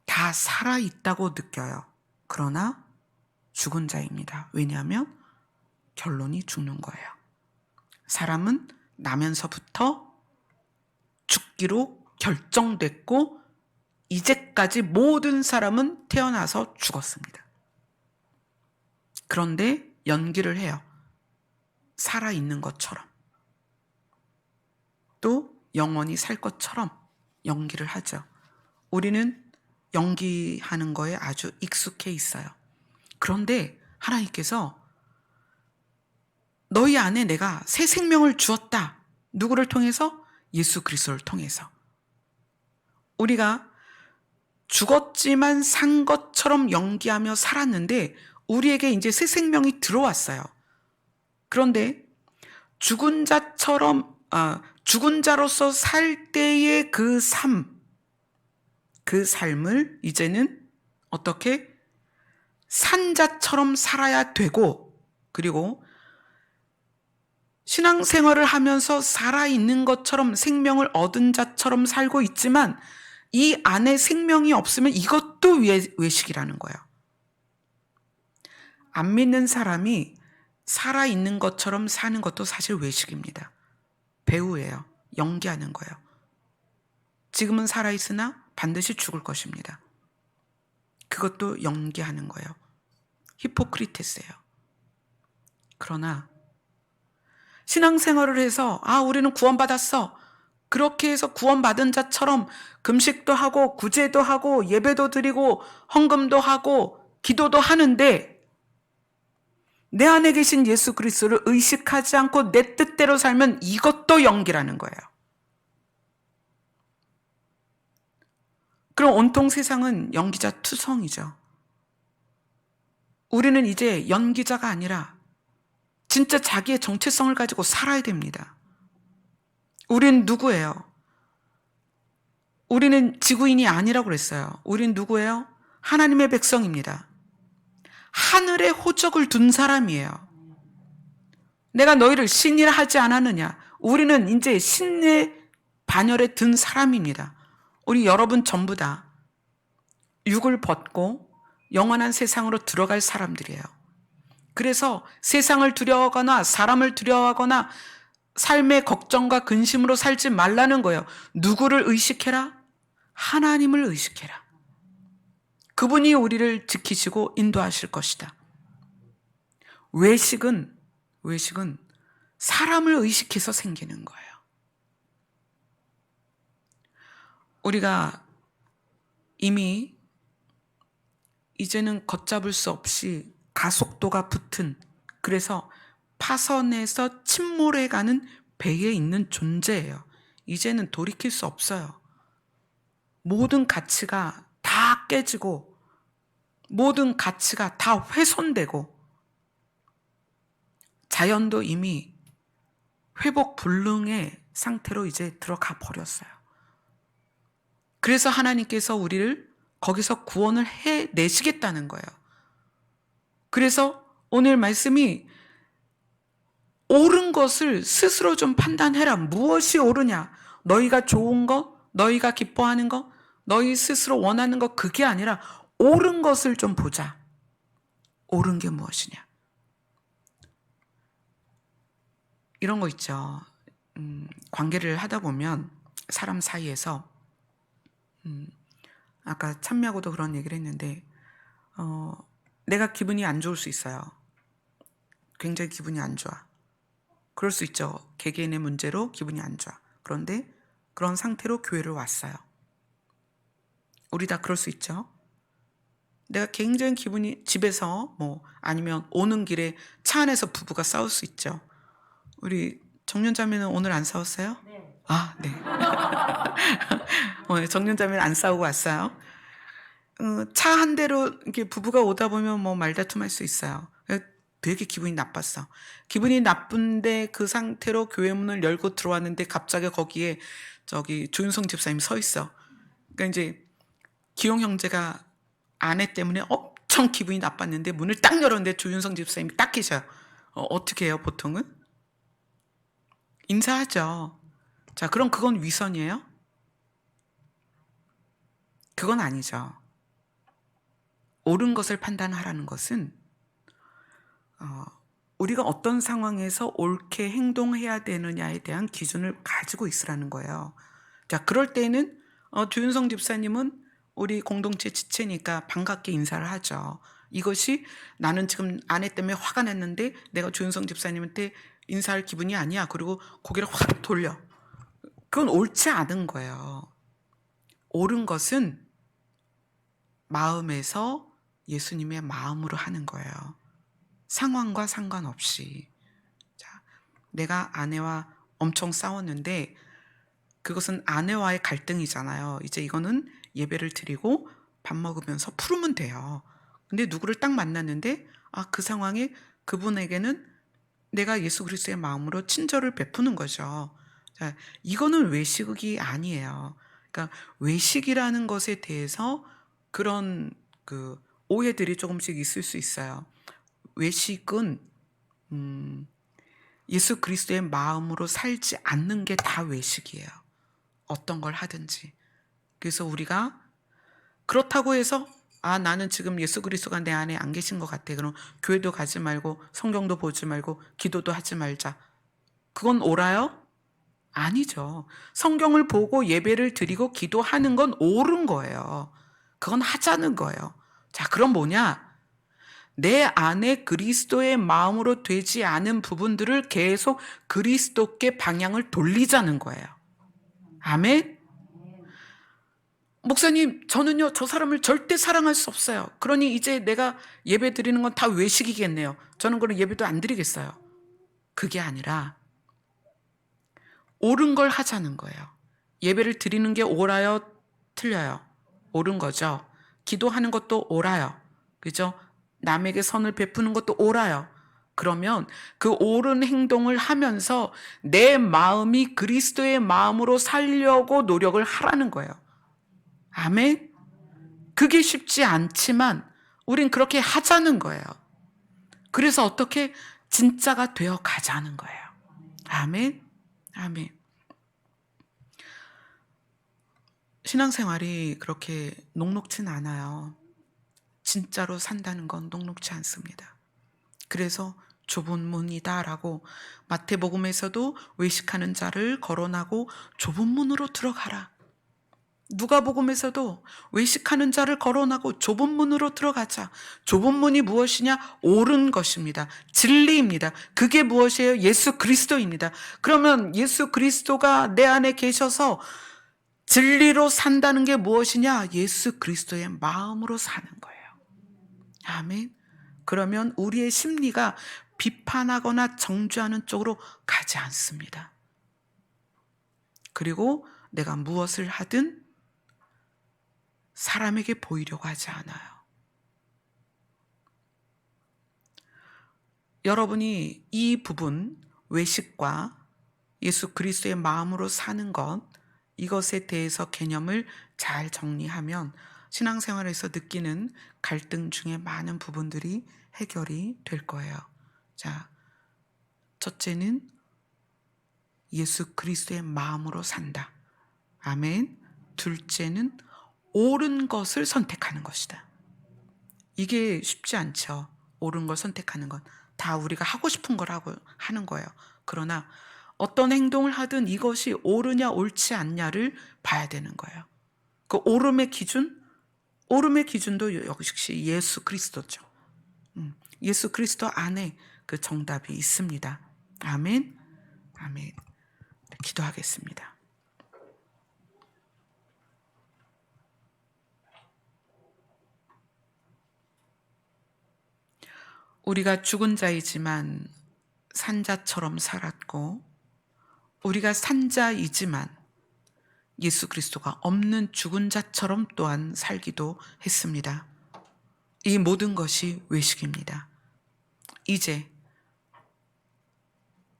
다 살아있다고 느껴요. 그러나 죽은 자입니다. 왜냐하면 결론이 죽는 거예요. 사람은 나면서부터 죽기로 결정됐고 이제까지 모든 사람은 태어나서 죽었습니다. 그런데 연기를 해요. 살아있는 것처럼. 또 영원히 살 것처럼 연기를 하죠. 우리는 연기하는 거에 아주 익숙해 있어요. 그런데 하나님께서 너희 안에 내가 새 생명을 주었다. 누구를 통해서? 예수 그리스도를 통해서. 우리가 죽었지만 산 것처럼 연기하며 살았는데 우리에게 이제 새 생명이 들어왔어요. 그런데 죽은 자로서 살 때의 그 삶을 이제는 어떻게? 산 자처럼 살아야 되고, 그리고 신앙생활을 하면서 살아있는 것처럼 생명을 얻은 자처럼 살고 있지만 이 안에 생명이 없으면 이것도 외식이라는 거예요. 안 믿는 사람이 살아있는 것처럼 사는 것도 사실 외식입니다. 배우예요. 연기하는 거예요. 지금은 살아있으나 반드시 죽을 것입니다. 그것도 연기하는 거예요. 히포크리테스예요. 그러나 신앙생활을 해서 우리는 구원받았어. 그렇게 해서 구원받은 자처럼 금식도 하고 구제도 하고 예배도 드리고 헌금도 하고 기도도 하는데 내 안에 계신 예수 그리스도를 의식하지 않고 내 뜻대로 살면 이것도 연기라는 거예요. 그럼 온통 세상은 연기자 투성이죠. 우리는 이제 연기자가 아니라 진짜 자기의 정체성을 가지고 살아야 됩니다. 우린 누구예요? 우리는 지구인이 아니라고 그랬어요. 우린 누구예요? 하나님의 백성입니다. 하늘에 호적을 둔 사람이에요. 내가 너희를 신이라 하지 않았느냐? 우리는 이제 신의 반열에 든 사람입니다. 우리 여러분 전부 다 육을 벗고 영원한 세상으로 들어갈 사람들이에요. 그래서 세상을 두려워하거나 사람을 두려워하거나 삶의 걱정과 근심으로 살지 말라는 거예요. 누구를 의식해라? 하나님을 의식해라. 그분이 우리를 지키시고 인도하실 것이다. 외식은 사람을 의식해서 생기는 거예요. 우리가 이미 이제는 걷잡을 수 없이 가속도가 붙은, 그래서 파선에서 침몰해가는 배에 있는 존재예요. 이제는 돌이킬 수 없어요. 모든 가치가 다 깨지고 모든 가치가 다 훼손되고 자연도 이미 회복 불능의 상태로 이제 들어가 버렸어요. 그래서 하나님께서 우리를 거기서 구원을 해내시겠다는 거예요. 그래서 오늘 말씀이 옳은 것을 스스로 좀 판단해라. 무엇이 옳으냐? 너희가 좋은 거, 너희가 기뻐하는 거, 너희 스스로 원하는 거, 그게 아니라 옳은 것을 좀 보자. 옳은 게 무엇이냐? 이런 거 있죠. 관계를 하다 보면 사람 사이에서 아까 찬미하고도 그런 얘기를 했는데 내가 기분이 안 좋을 수 있어요. 굉장히 기분이 안 좋아. 그럴 수 있죠. 개개인의 문제로 기분이 안 좋아. 그런데 그런 상태로 교회를 왔어요. 우리 다 그럴 수 있죠. 내가 굉장히 기분이 집에서 아니면 오는 길에 차 안에서 부부가 싸울 수 있죠. 우리 정년자매는 오늘 안 싸웠어요? 네. 네. 정년자매는 안 싸우고 왔어요. 차 한 대로 이렇게 부부가 오다 보면 말다툼할 수 있어요. 되게 기분이 나빴어. 기분이 나쁜데 그 상태로 교회 문을 열고 들어왔는데 갑자기 거기에 조윤성 집사님이 서 있어. 그러니까 이제 기용 형제가 아내 때문에 엄청 기분이 나빴는데 문을 딱 열었는데 조윤성 집사님이 딱 계셔요. 어떻게 해요, 보통은? 인사하죠. 자, 그럼 그건 위선이에요? 그건 아니죠. 옳은 것을 판단하라는 것은 우리가 어떤 상황에서 옳게 행동해야 되느냐에 대한 기준을 가지고 있으라는 거예요. 자, 그럴 때는 조윤성 집사님은 우리 공동체 지체니까 반갑게 인사를 하죠. 이것이 나는 지금 아내 때문에 화가 났는데 내가 조윤성 집사님한테 인사할 기분이 아니야. 그리고 고개를 확 돌려. 그건 옳지 않은 거예요. 옳은 것은 마음에서 예수님의 마음으로 하는 거예요. 상황과 상관없이. 자, 내가 아내와 엄청 싸웠는데 그것은 아내와의 갈등이잖아요. 이제 이거는 예배를 드리고 밥 먹으면서 풀으면 돼요. 근데 누구를 딱 만났는데 그 상황에 그분에게는 내가 예수 그리스도의 마음으로 친절을 베푸는 거죠. 자, 이거는 외식이 아니에요. 그러니까 외식이라는 것에 대해서 그런 오해들이 조금씩 있을 수 있어요. 외식은 예수 그리스도의 마음으로 살지 않는 게 다 외식이에요. 어떤 걸 하든지. 그래서 우리가 그렇다고 해서 나는 지금 예수 그리스도가 내 안에 안 계신 것 같아. 그럼 교회도 가지 말고 성경도 보지 말고 기도도 하지 말자. 그건 옳아요? 아니죠. 성경을 보고 예배를 드리고 기도하는 건 옳은 거예요. 그건 하자는 거예요. 자, 그럼 뭐냐? 내 안에 그리스도의 마음으로 되지 않은 부분들을 계속 그리스도께 방향을 돌리자는 거예요. 아멘? 목사님, 저는요, 저 사람을 절대 사랑할 수 없어요. 그러니 이제 내가 예배 드리는 건 다 외식이겠네요. 저는 그런 예배도 안 드리겠어요. 그게 아니라 옳은 걸 하자는 거예요. 예배를 드리는 게 옳아요? 틀려요? 옳은 거죠. 기도하는 것도 옳아요. 그죠? 남에게 선을 베푸는 것도 옳아요. 그러면 그 옳은 행동을 하면서 내 마음이 그리스도의 마음으로 살려고 노력을 하라는 거예요. 아멘? 그게 쉽지 않지만 우린 그렇게 하자는 거예요. 그래서 어떻게 진짜가 되어 가자는 거예요. 아멘? 아멘. 신앙생활이 그렇게 녹록진 않아요. 진짜로 산다는 건 녹록지 않습니다. 그래서 좁은 문이다라고 마태복음에서도 외식하는 자를 거론하고 좁은 문으로 들어가라. 누가복음에서도 외식하는 자를 거론하고 좁은 문으로 들어가자. 좁은 문이 무엇이냐? 옳은 것입니다. 진리입니다. 그게 무엇이에요? 예수 그리스도입니다. 그러면 예수 그리스도가 내 안에 계셔서 진리로 산다는 게 무엇이냐? 예수 그리스도의 마음으로 사는 거예요. 아멘. 그러면 우리의 심리가 비판하거나 정죄하는 쪽으로 가지 않습니다. 그리고 내가 무엇을 하든 사람에게 보이려고 하지 않아요. 여러분이 이 부분, 외식과 예수 그리스도의 마음으로 사는 것, 이것에 대해서 개념을 잘 정리하면 신앙생활에서 느끼는 갈등 중에 많은 부분들이 해결이 될 거예요. 자, 첫째는 예수 그리스도의 마음으로 산다. 아멘. 둘째는 옳은 것을 선택하는 것이다. 이게 쉽지 않죠. 옳은 걸 선택하는 건. 다 우리가 하고 싶은 걸 하는 거예요. 그러나 어떤 행동을 하든 이것이 옳으냐 옳지 않냐를 봐야 되는 거예요. 그 옳음의 기준도 역시 예수 그리스도죠. 예수 그리스도 안에 그 정답이 있습니다. 아멘. 아멘. 기도하겠습니다. 우리가 죽은 자이지만 산자처럼 살았고, 우리가 산자이지만 예수 그리스도가 없는 죽은 자처럼 또한 살기도 했습니다. 이 모든 것이 외식입니다. 이제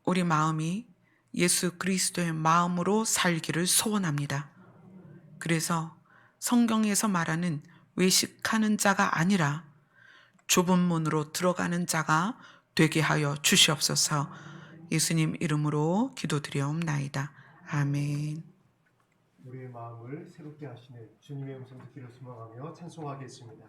우리 마음이 예수 그리스도의 마음으로 살기를 소원합니다. 그래서 성경에서 말하는 외식하는 자가 아니라 좁은 문으로 들어가는 자가 되게 하여 주시옵소서. 예수님 이름으로 기도드리옵나이다. 아멘. 우리의 마음을 새롭게 하시는 주님의 음성 듣기를 소망하며 찬송하겠습니다.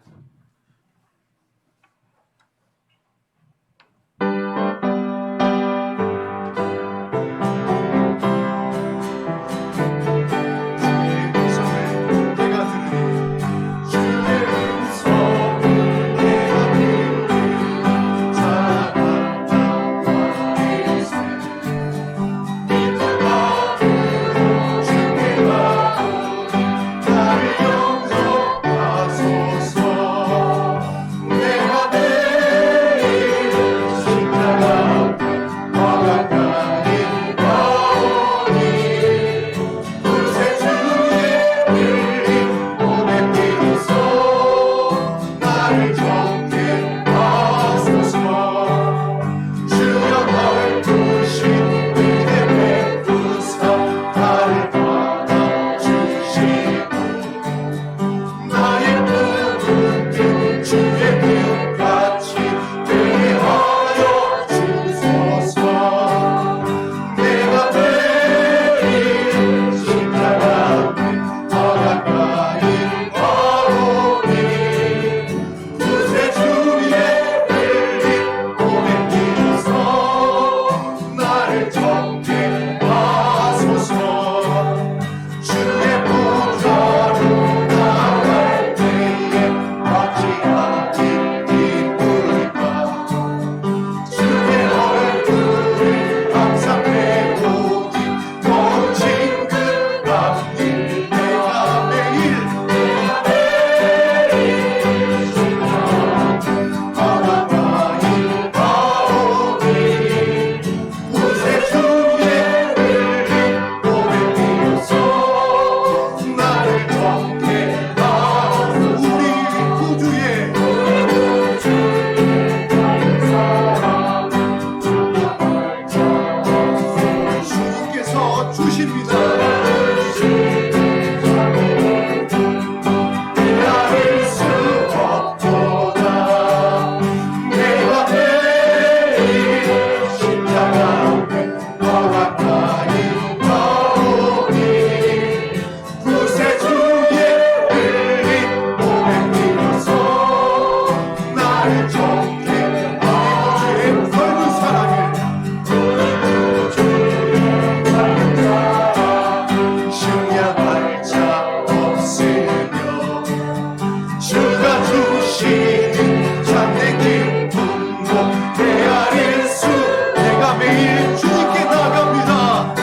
내 기쁨도 헤아릴 수 내가 매일 주님께 나갑니다.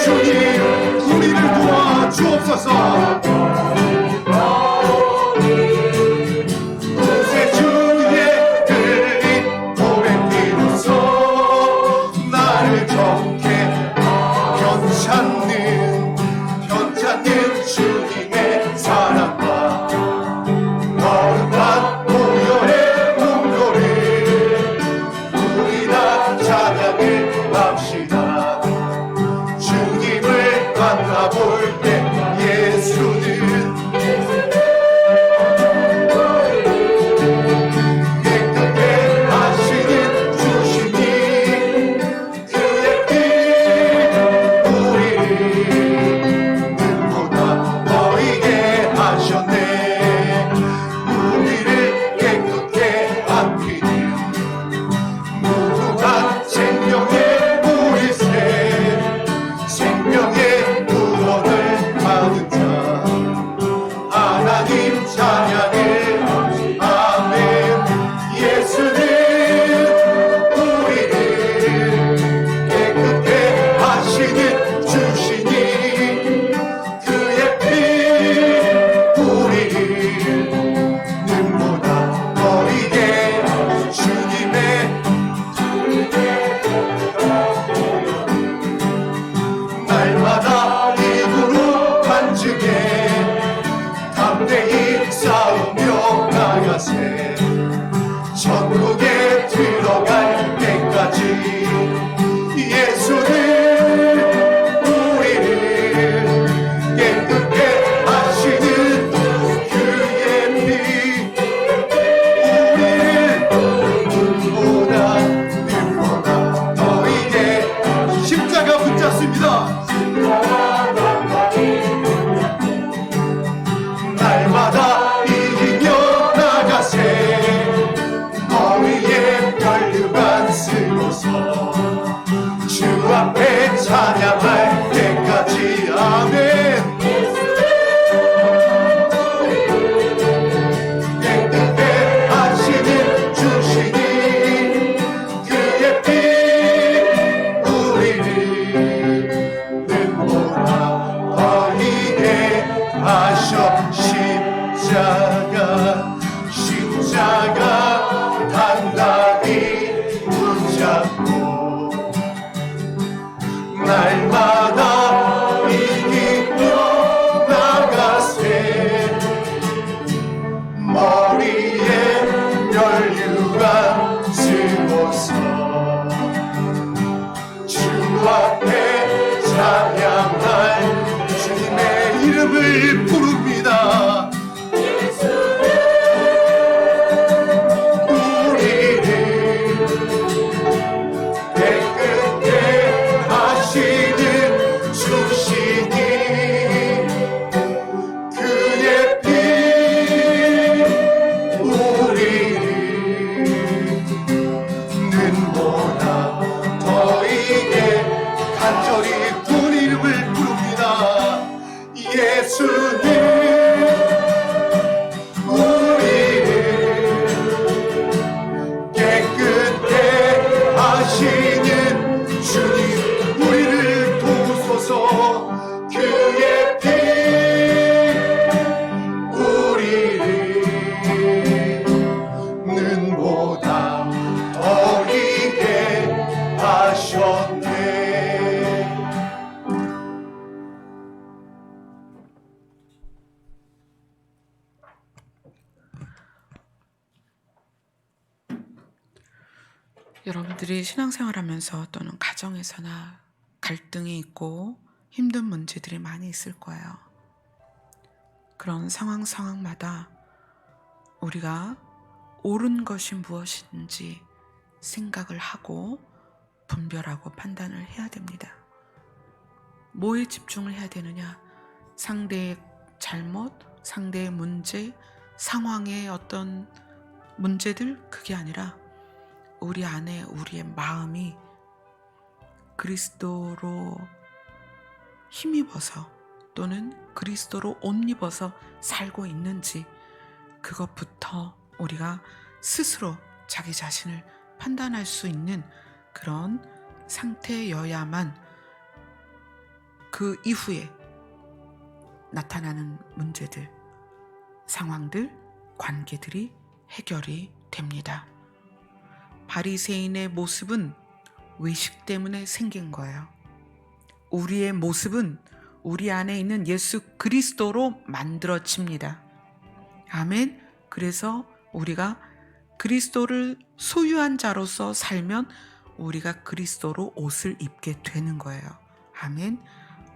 주님 우리를 도와주옵소서. 구세주의 흘린 몸의 피로써 나를 정케 편찮는 주님의 사랑과 거룩한 보혈의 공로를 우리 다 찬양을 합시다. 주님을 만나볼 때 예수는 깨끗게 하시는 주시니 그의 피 우리를 눈보다 너희게 하셨네. 우리를 깨끗게 한 피는 무궁한 생명의 보리새 생명의 구원을 받은 자 하나님 찬양을 아멘. 예수는 우리를 깨끗게 하시는 주시니 그의 피 우리를 눈보다 너희게 주님의 날마다 입으로 간증해 담대히 싸우며 나가세. 천국에 들어갈 때까지 예수는 우리를 깨끗게 하시는 그의 피 우리를 눈보다 너희게 십자가 붙잡습니다. 날마다 이기며 나가세. 너희의 혈류관 쓰고서 주 앞에 찬양할 때까지 아멘. 깨끗게 하시는 주시니 그의 피 우리를 눈보다 너희게 하셔. 십자가 단단히 붙잡고 날마다 이기며 나가세. 머리에 혈류관 쓰고서 주 앞에 찬양할 주님의 이름을 부릅니다. 예수님 우리를 깨끗게 하시는 주님 우리를 도우소서. 그의 피 우리를 눈보다 더 이게 하셨네. 여러분들이 신앙생활하면서 또는 가정에서나 갈등이 있고 힘든 문제들이 많이 있을 거예요. 그런 상황마다 우리가 옳은 것이 무엇인지 생각을 하고 분별하고 판단을 해야 됩니다. 뭐에 집중을 해야 되느냐? 상대의 잘못, 상대의 문제, 상황의 어떤 문제들, 그게 아니라 우리 안에 우리의 마음이 그리스도로 힘입어서 또는 그리스도로 옷 입어서 살고 있는지 그것부터 우리가 스스로 자기 자신을 판단할 수 있는 그런 상태여야만 그 이후에 나타나는 문제들, 상황들, 관계들이 해결이 됩니다. 바리새인의 모습은 외식 때문에 생긴 거예요. 우리의 모습은 우리 안에 있는 예수 그리스도로 만들어집니다. 아멘. 그래서 우리가 그리스도를 소유한 자로서 살면 우리가 그리스도로 옷을 입게 되는 거예요. 아멘.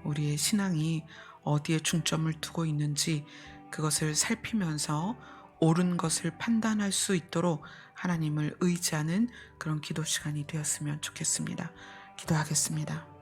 우리의 신앙이 어디에 중점을 두고 있는지 그것을 살피면서 옳은 것을 판단할 수 있도록 하나님을 의지하는 그런 기도 시간이 되었으면 좋겠습니다. 기도하겠습니다.